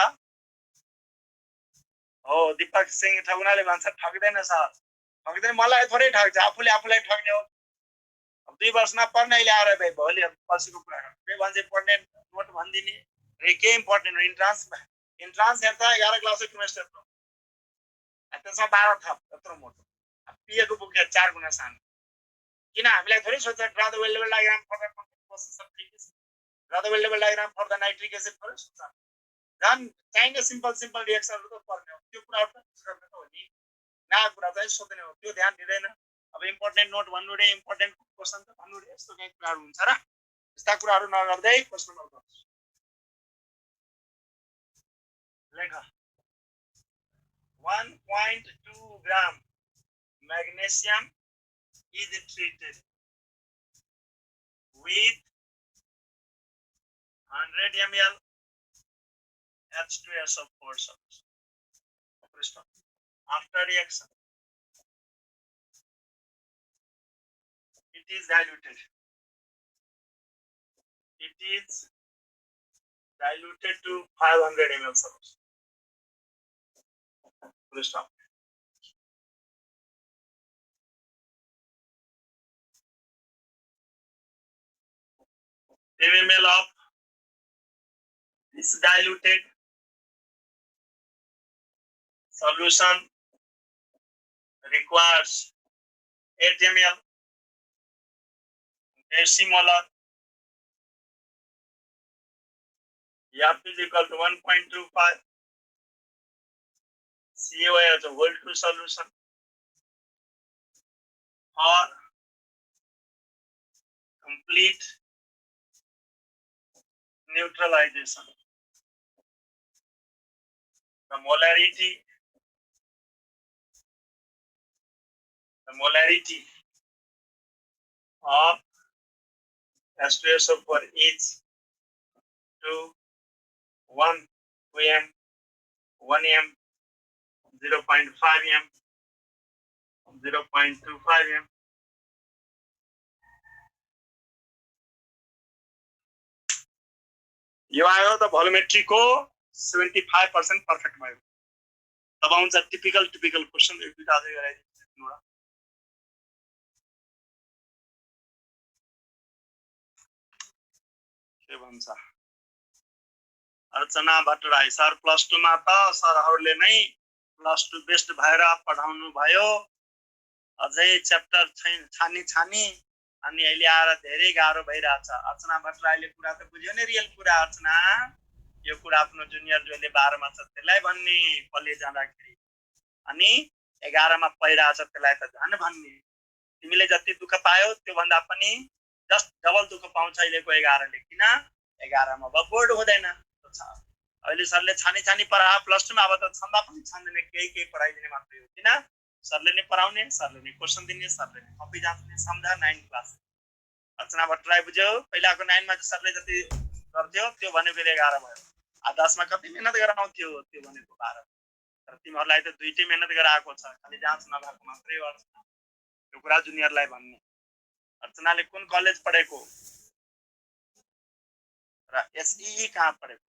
हो दीपक सिंह ठगुनाले भन्छ ठग्दैन सर ठग्दैन मलाई थोरै ठग्छ आफूलाई ठग्ने हो अब 2 वर्षमा पढ्न अहिले आएर भाइ भोलि पछिको कुरा के भन्छ पढ्ने नोट भन्दिने रे के इम्पोर्टेन्ट इन्ट्रान्स हेर्दा 11 क्लासको सेमेस्टर हो त्यसमा 12 थप त्यत्रो मोटो पिएको बुक 4 गुणा सानो किन हामीलाई थोरै सोध्छ draw the well level diagram for the process of ट्रिटिस draw the well level diagram for the nitric acid थोरै सोध्छ झन् चाहिने सिम्पल रिएक्सनहरु त पर्ने हो त्यो कुराहरु त गर्ने त हो नि ना कुरा चाहिँ सोध्ने हो त्यो ध्यान दिदैन अब इम्पोर्टेन्ट नोट भन्नु रे इम्पोर्टेन्ट क्वेशन त भन्नु रे यस्तो केही कुराहरु हुन्छ र यस्ता कुराहरु नगर्दै क्वेशन नम्बर 10 लेख 1.2 ग्राम magnesium is treated with 100 ml H2SO4 solution. After reaction, it is diluted. It is diluted to 500 ml solution. Full stop. ml of this diluted solution requires 8 ml decimolar F is equal to 1.25 CaOH as a whole 2 solution or complete neutralization. The molarity the molarity of H2SO for each 2, 1, 2m, 1m, 0.5m, 0.25m. यो आयो त भोल्युमेट्रीको 75% पर्फेक्ट भयो। तब आउँछ टिपिकल क्वेसन, एक दुईटा अझै गराइदिन्छु न। के भन्छ अर्चना भट्टराई सर, +2 मा त सरहरूले नै +2 बेस्ट भएर पढाउनु भयो, अझै च्याप्टर छानी अनि अहिले आएर धेरै गाह्रो भइरहेछ। अर्चना भट्टराईले कुरा त बुझ्यो नि, रियल कुरा। अर्चना यो कुरा आफ्नो जुनियर जसले 12 मा छ त्यसलाई भन्ने, कलेज जाँदाखेरि, अनि 11 मा पढिरहेछ त्यसलाई त झन् भन्ने। तिमीले जति दुःख पायो त्यो भन्दा पनि जस्ट डबल दुःख पाउँछ अहिलेको 11 ले। किन 11 मा बोर्ड हुँदैन। अहिले सरले छानी पढा, +2 मा अब त छन्दा पनि छन्दैन, केही पढाइदिने मात्रै हो। किन सरले नै पढाउने, सरले नै क्वेसन दिने, सरले नै कपी जाँच्ने। सम्झा 9 क्लास। अर्चना भट्टराई बुझ्यौ? पहिलाको 9 मा चाहिँ सरले जति गर्थ्यो त्यो भनेको 11 भयो। 10 मा कति मेहनत गरेर आउँथ्यो त्यो भनेको 12। तर तिमीहरूलाई त दुईटै मेहनत गरेर आएको छ, खालि जाँच नभएको मात्रै हो। यो कुरा जुनियरलाई भन्ने। अर्चनाले कुन कलेज पढेको र एसई कहाँ पढेको?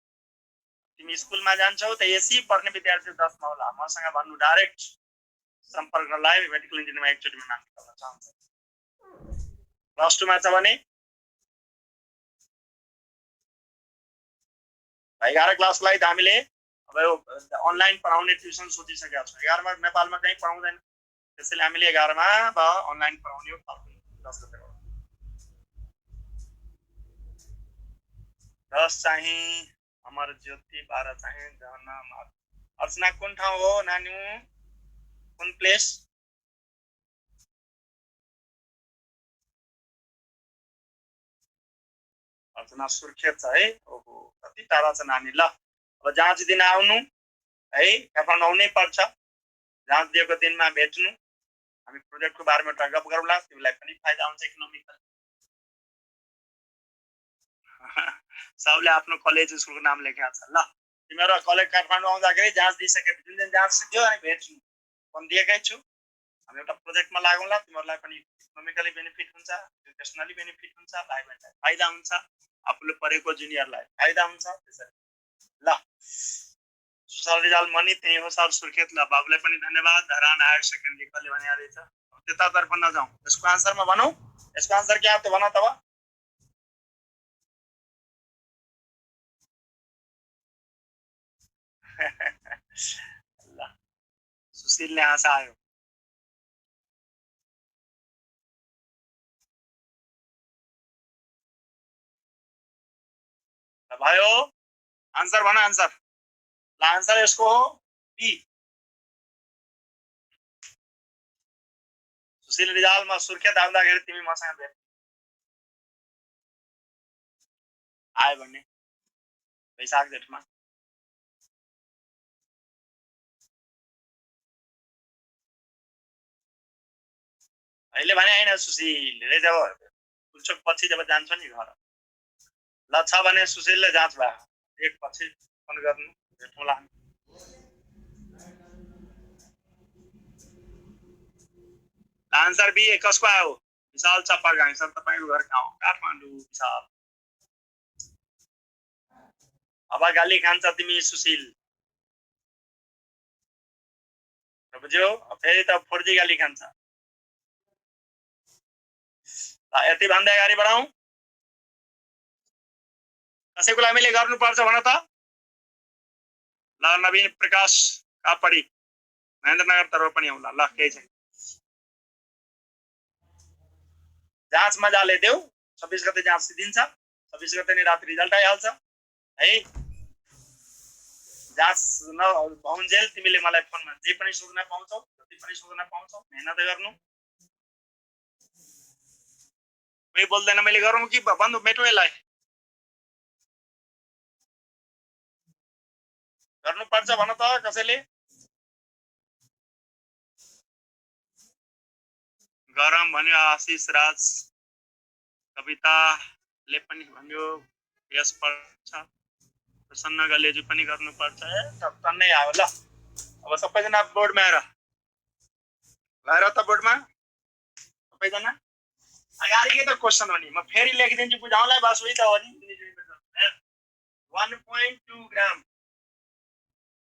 तिमी स्कुलमा जान्छौ त एसई पढ्ने विद्यार्थी 10 मा होला। मसँग भन्नु, डाइरेक्ट सम्पर्कलाई मेडिकल इन्जिनियरिङमा एकचोटिमा नाम निकाल्न चाहन्छ। +2 मा छ भने 11 क्लासलाई त हामीले अब यो अनलाइन पढाउने ट्युसन सोचिसकेका छौँ। 11 मा नेपालमा कहीँ पढाउँदैन, त्यसैले हामीले 11 मा अब अनलाइन पढाउने हो। 10 चाहिँ अमर ज्योति, 12 चाहिँ जनमार। अर्चना कुन ठाउँ हो नानी? कुन प्लेस? अर्चना सुर्खेत छ है। ओहो, कति टाढा छ नानी। ल अब जाँच दिन आउनु है, काठमाडौँ आउनै पर्छ। जाँच दिएको दिनमा भेट्नु, हामी प्रोजेक्टको बारेमा एउटा गफ गरौँला। तिमीलाई पनि फाइदा हुन्छ इकोनोमिकल। सबले आफ्नो कलेज स्कुलको नाम लेखेको छ। ल तिमीहरू कलेज काठमाडौँ आउँदाखेरि जाँच दिइसकेपछि जुन दिन जाँच दियो अनि भेट्नु, भनिदिएकै छु। हामी एउटा प्रोजेक्टमा लागौँला। तिमीहरूलाई पनि इकोनोमिकली बेनिफिट हुन्छ, एजुकेसनली बेनिफिट हुन्छ, भाइ बहिनीलाई फाइदा हुन्छ, आफूले पढेको जुनियरलाई फाइदा हुन्छ। त्यसरी ल सुशाल रिजाल मनी त्यही हो सर, सुर्खेत। ल बाबुलाई पनि धन्यवाद। धरान हायर सेकेन्डरी कसले भने रहेछ, त्यतातर्फ नजाउँ। यसको आन्सरमा भनौँ, यसको आन्सर के आयो त भन तब। ल सुशीलले आशा आयो। भयो आन्सर भन, आन्सर। ल आन्सर यसको हो बी। सुशील रिजाल, म सुर्खेत आउँदाखेरि तिमी मसँग भेट आयो भने वैशाख जेठमा। अहिले भने होइन सुशील, जब फुलचोक पछि जब जान्छ नि घर। ल छ भने सुशीलले जाँच भयो, एक पछि फोन गर्नु, भेटौँला। आन्सर बी कसको आयो? विशाल चप्पागाई सर, तपाईँको घर कहाँ हो? काठमाडौँ। विशाल अब गाली खान्छ तिमी सुशील, बुझ्यौ? फेरि त 4G गाली खान्छ। यति भन्दै अगाडि बढाउँ। कसैको लागि मैले गर्नुपर्छ भन त। ल नवीन प्रकाश कापडी, महेन्द्रनगर तर्फ पनि आउला। ल केही छैन, जाँच मजाले देऊ। 26 गते जाँच दिन्छ, 26 गते नै राति रिजल्ट आइहाल्छ है। जाँच नभउन्जेल तिमीले मलाई फोनमा जे पनि सोध्न पाउँछौ, जति पनि सोध्न पाउँछौ। मेहनत गर्नु। कोही बोल्दैन मैले गरौँ कि भन्नु, मेटो यसलाई। गर्नुपर्छ भन त कसैले। गरम भन्यो आशिष राज, कविताले पनि भन्यो यस पर्छ, प्रसन्न गलेजी पनि गर्नुपर्छ। टन्नै आयो ल। अब सबैजना बोर्डमा आएर त बोर्डमा सबैजना अगाडि के त क्वेसन हो नि, म फेरि लेखिदिन्छु बुझाउनलाई, बस उही त हो नि। 1.2 ग्राम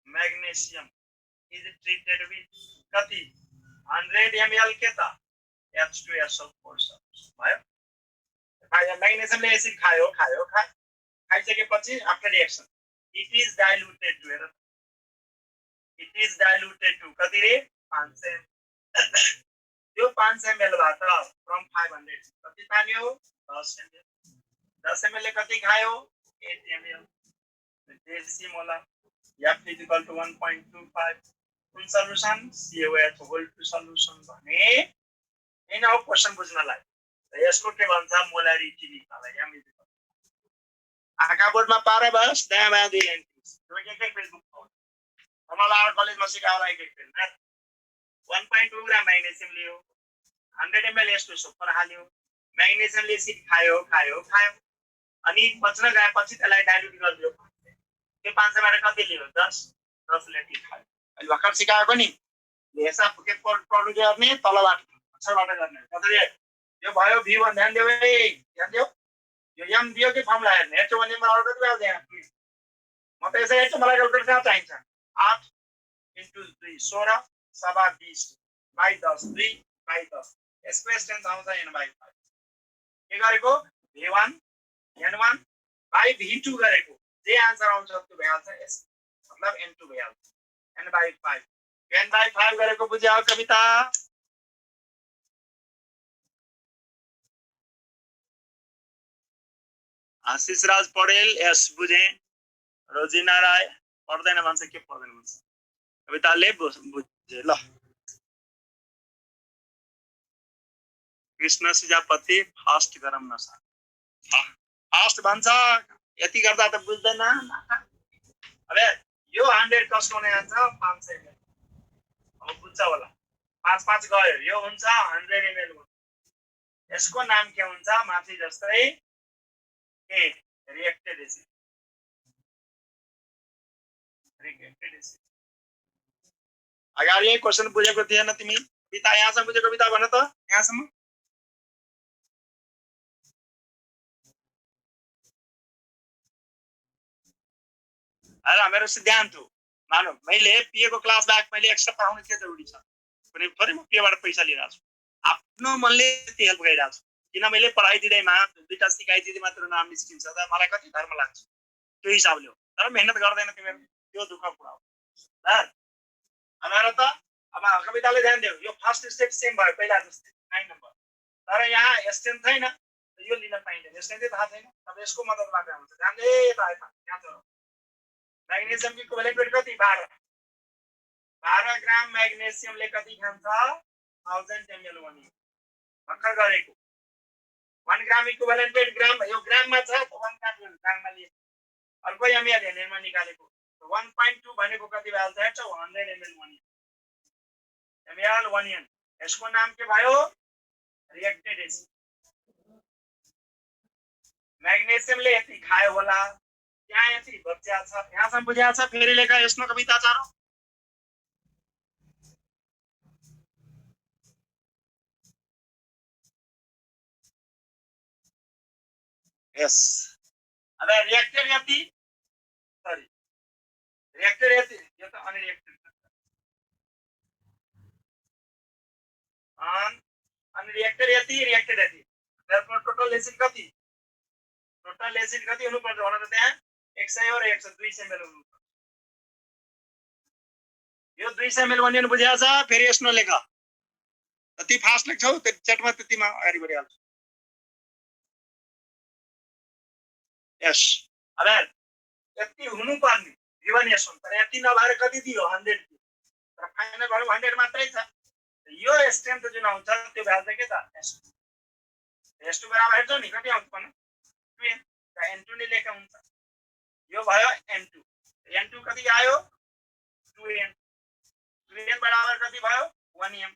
magnesium is treated with कति 100 ml के त H2SO4 भयो। म्याग्नेसियमले एसिड खाइसकेपछि after reaction it is diluted to कति रे 500 त्यो 500 ml बाट फ्रम 500 कति तान्यो 10 ml 10 ml ले कति खायो 8 ml डेसिमोलर F is equal to 1.25 कुन solution COH whole to solution भने हैन हो क्वेशन बुझ्नलाई यसको के भन्छ मोलारिटी निकाल्न यहाँ मिल्छ आका बोर्डमा पारे बस दायाँ बायाँ दुई लाइन त्यो एक पेज बुक हो मलाई कलेजमा सिकाउला एक पेज 1.2 ग्राम म्याग्नेसियम लियो 100 ml यस्तो सुपर हाल्यो म्याग्नेसियमले एसिड खायो अनि बच्न गएपछि त्यसलाई डाइल्युट गरिदियो त्यो 500 बाट कति लियो 10 ले खायो अहिले भर्खर सिकाएको नि हिसाब के प्रयोग गर्ने तलबाट पछिबाट गर्ने कसरी यो भयो v1 ध्यान दियो यो m दियो कि फर्मुला हेर्ने h भन्ने मलाई कति भयो यहाँ म त यसै h मलाई क्याल्कुलेटर कहाँ चाहिन्छ 8 * 2 16 सवा 20 बाइ 10 2 बाइ 10 यसको डिस्टेन्स आउँछ n/5 के गरेको v1 n1 बाइ v2 गरेको जे आन्सर आउँछ त्यो भइहाल्छ यस मतलब n2 भइहाल्छ n/5 गरेको बुझ्यौ कविता आशिष राज पौडेल यस बुझे रोजिना राय पढ्दैन भन्छ के पढ्दैन भन्छ कविताले बुझे ल कृष्ण सिजापति फास्ट गरम नसा फास्ट भन्छ यति गर्दा त बुझ्दैन अबे यो 100 कसको हुने आन्छ 500 ml अब बुझ्छ होला 5 गयो यो हुन्छ 100 ml यसको नाम के हुन्छ माथि जस्तै ए रिएक्टेड एसिड अगाडि यही क्वेशन बुझेको थिएन तिमी कविता यहाँसम्म बुझेको कविता भन त यहाँसम्म अरे मेरो सिद्धान्त हो मानो मैले पीए को क्लास ब्याक मैले एक्स्ट्रा पढाउनु के जरुरी छ कुनै थोरै म पीएबाट पैसा लिइरहेको छु आफ्नो मनले त्यही हेल्प गरिरहेको छु किन मैले पढाइदिँदैमा दुईटा सिकाइदिँदै मात्र नाम निस्किन्छ त मलाई कति धर्म लाग्छ त्यो हिसाबले हो तर मेहनत गर्दैन तिमीहरु त्यो दुःख कुरा हो ल हाम्रो त अब कविताले ध्यान दियो यो फर्स्ट स्टेप सेम भयो पहिला जस्तै 9 नम्बर तर यहाँ एस्टेन छैन यो लिन पाइँदैन एस्टेन चाहिँ थाहा छैन अब यसको मद्दतबाट आउँछ ध्यान दे त यहाँ छ मैग्नेशियम की इक्विवेलेंट वेट कति 12 ग्राम मैग्नेशियम ले कति खान्छ 1000 ml वनी भर्खर गरेको 1 ग्राम इक्विवेलेंट वेट ग्राम यो ग्राममा छ 1 ग्राममा लिए अर्को ml हेर्नेमा निकालेको 1.2 भनेको कति भइहाल्छ 100 ml वनी ml वनियन यसको नाम के भयो रिएक्टेड एसिड मैग्नेशियम ले यति खायो होला यहाँ यति बच्चा छ यहाँसम्म बुझ्या छ फेरि लेखा यसमा कविता चारो यस अब रिएक्टेड यति सरी रिएक्टेड यति यो त अनरिएक्टेड अनरिएक्टेड यति रिएक्टेड यति त्यसको टोटल एसिड कति हुनु पर्छ होला त त्यहाँ 100 और 120 ml हुनु पर्छ यो 200 ml वनियन बुझ्या छ फेरि यसनो लेख जति फास्ट लेख्छौ त्यो च्याटमा त्यतिमा अगाडि बढिहाल्छ यस अब यति हुनु पर्ने v1 यस हुन्छ तर यति नभएर कति दियो 100 दियो तर फाइनल भ्यालु 100 मात्रै छ यो स्ट्रेन्थ जुन आउँछ त्यो भ्यालु के त s2 बराबर हेर्छौ नि कति आउँछ भन्नु 2n र n2 ले लेखा हुन्छ यो भयो n2 कति आयो 2n बराबर कति भयो 1m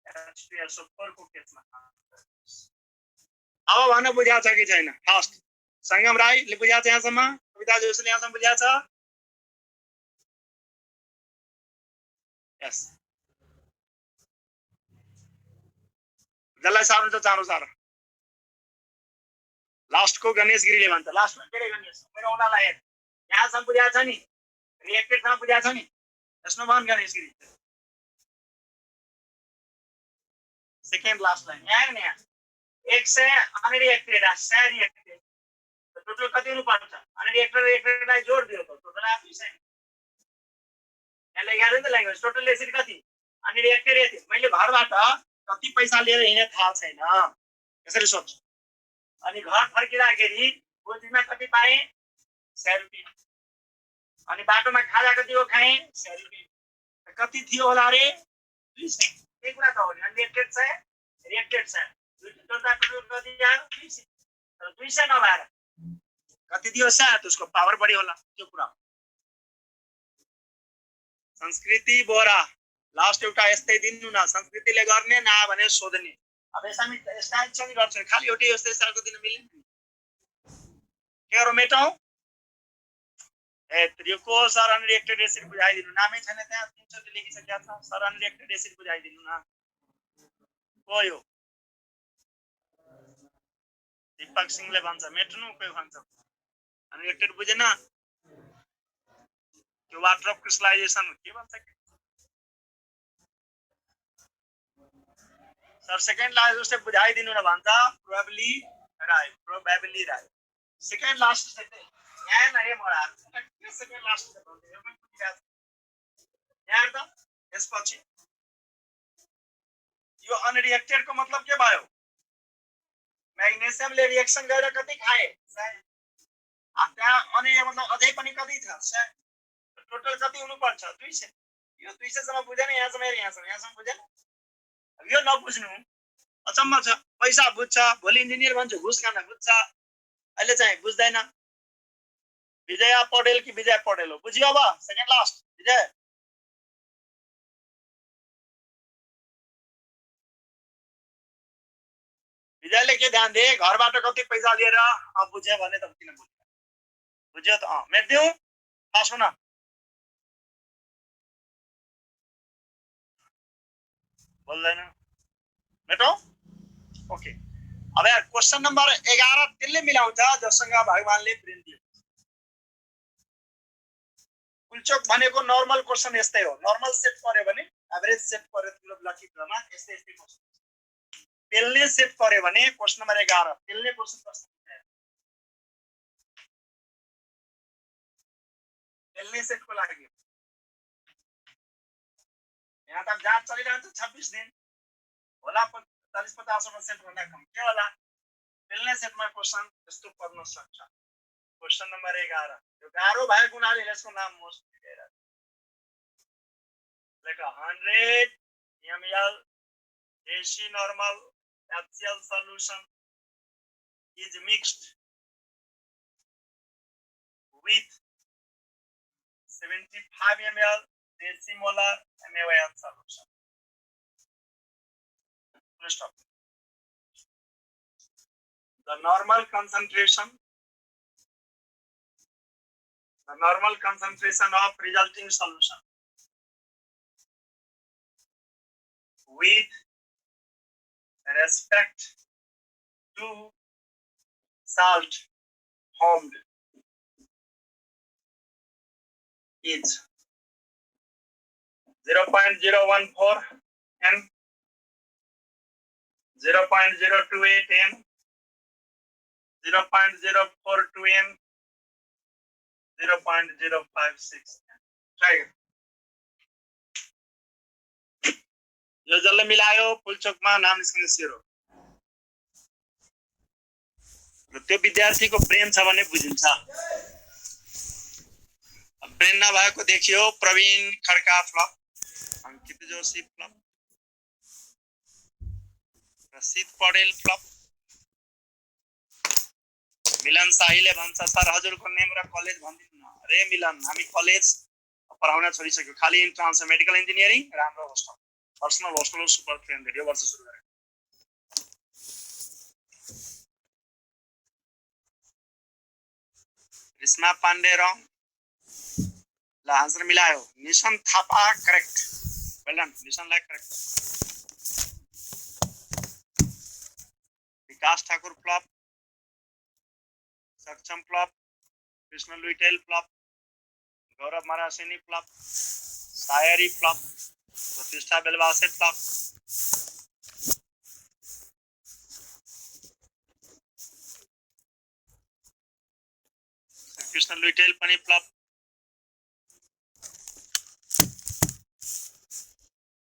H2SO4 को केसमा अब भन्न बुझ्या छ कि छैन फर्स्ट संगम राईले बुझ्या छ यहाँसम्म कविता जोशीले यहाँसम्म बुझ्या छ यस जसलाई सार्नु छ चाँडो सार लास्ट को गणेश गिरीले भन्छ लास्टमा के रे गणेश मेरो उनालाई हेर यहाँसम्म बुझ्या छ नि रिएक्टेडसम्म बुझ्या छ नि यसमा भन Ganesh Giri second last line यहाँ नि यहाँ 100 अनरिएक्टेड 100 रिएक्टेड तो टोटल कति हुनु पर्छ अनरिएक्टेड रिएक्टेडलाई जोड दियो त टोटल आयो 200 यसले याद नि ल्याङ्ग्वेज टोटल यसरी कति अनरिएक्टेड यति मैले घरबाट कति पैसा लिएर हिँडे थाहा छैन यसरी सोच अनि घर फर्किँदाखेरि गोजीमा कति पाए 100 रुपैयाँ अनि बाटोमा खाजा कति हो खाए 100 रुपैयाँ कति थियो होला रे 200 त्यही कुरा त हो नि अनरिएक्टेड छ रिएक्टेड छ टोटल कति आयो 200 तर 200 नभएर कति दियो 100 त्यसको पावर बढी होला त्यो कुरा संस्कृति बोरा लास्ट एउटा यस्तै दिनु न संस्कृतिले गर्ने ना भने सोध्ने अब यसमा स्टाइल चेन्ज गर्छ खाली एउटै यस्तै स्टाइलको दिन मिल्दैन के गरौँ मेटौँ ए त्रिको सर अनरिएक्टेड एसिड बुझाइदिनु नामै छैन त्यहाँ 300 लेखिसकेको छ सर अनरिएक्टेड एसिड बुझाइदिनु न को यो दीपक सिंहले भन्छ मेट्नु कोही भन्छ अनरिएक्टेड बुझेन त्यो वाटर अफ क्रिस्टलाइजेसन के भन्छ सर सेकेन्ड लास्ट उसले बुझाइदिनु न भन्छ प्रोबेबली राइट सेकेन्ड लास्ट चाहिँ यहाँ नहे मोरा सेकेन्ड लास्ट यहाँ त यसपछि यो अनरिएक्टेड को मतलब के भयो म्याग्नेशियमले रिएक्सन गरेर कति खाए त्यहाँ अनि यो मतलब अझै पनि कति छ टोटल कति हुनु पर्छ 200 यो 200 सम्म बुझेन यहाँसम्म बुझेन यो नबुझ्नु अचम्म छ पैसा बुझ्छ भोलि इन्जिनियर भन्छ घुस खान बुझ्छ अहिले चाहिँ बुझ्दैन विजया पौडेल कि विजय पौडेल हो बुझ्यो अब सेकेन्ड लास्ट विजय विजयले के ध्यान दे घरबाट कति पैसा लिएर बुझ्यो भने त किन बुझ्यो त मेट्दिउ पास हुन बोल्दैन मेटो ओके अब यार क्वेश्चन नंबर 11 त्यसले मिलाउँछ जससँग भगवानले प्रेम दियो कुलचोक भनेको नर्मल क्वेश्चन यस्तै हो नर्मल सेट गर्यो भने एभरेज सेट गर्यो तिम्रो लकिकमा यस्तै क्वेश्चन पेलले सेट गर्यो भने क्वेश्चन नम्बर 11 पेलले क्वेश्चन पेलले सेटको लागि यहाँ तक जाँच चलिरहन्छ 26 दिन होला 40-50 सेट भन्दा कम के होला पेलले सेटमा क्वेश्चन यस्तो पर्न सक्छ क्वेश्चन नम्बर 11 यो गाह्रो भएको हुनाले यसको नाम मोस्ट दिएर लेख 100 ml AC normal HCl solution is mixed with 75 ml decimolar NaOH solution. Stop. The normal concentration of resulting solution with respect to salt formed is 0.014 N, 0.028 N, 0.042 N, 0.056 N. Try it. यो जसले मिलायो पुलचोकमा नाम निस्किने सेरो र त्यो विद्यार्थीको ब्रेन छ भने बुझिन्छ ब्रेन नभएको देखियो प्रवीण खड्का फ्लप अंकित जोशी फ्लप रसिद पौडेल फ्लप मिलन शाहीले भन्छ सर हजुरको नेम र कलेज भन्दिनु न रे मिलन हामी कलेज पढाउन छोडिसक्यो खाली इन्ट्रान्स मेडिकल इन्जिनियरिङ राम्रो होस्टल पर्सनल हॉस्टल सुपर 300 यो वर्ष सुरु गरेको रिस्मा पाण्डे रङ ल आन्सर मिलायो Nishan Thapa correct well done निशनलाई correct Bikash Thakur flop Saksham flop Krishna Luitel flop Gaurav Marasini flop Sayari flop Pratishtha Belbase flop Krishna Luitel पनि flop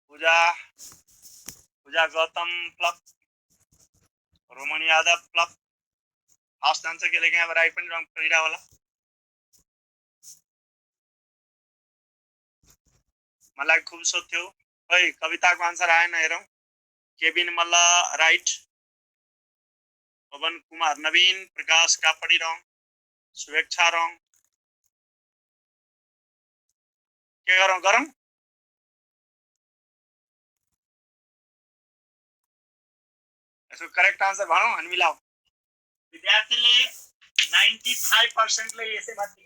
Puja Gautam flop Roman Yadav flop fast answer के लेके अब राइट पनि रङ परिरा होला मलाई खूब सोध्थ्यो है कविताको आन्सर आएन हेरौँ केबिन मल्ल राइट पवन कुमार नवीन प्रकाश कापडी रङ शुभेच्छा रङ के गरौँ यसको करेक्ट आन्सर भनौँ अनि मिलाऊ विद्यार्थीले 95% ले यसै माथि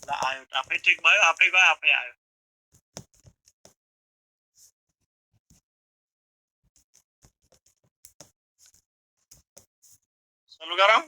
ल आयो आफै ठिक भयो आफै गयो आफै आयो सुरु गरौँ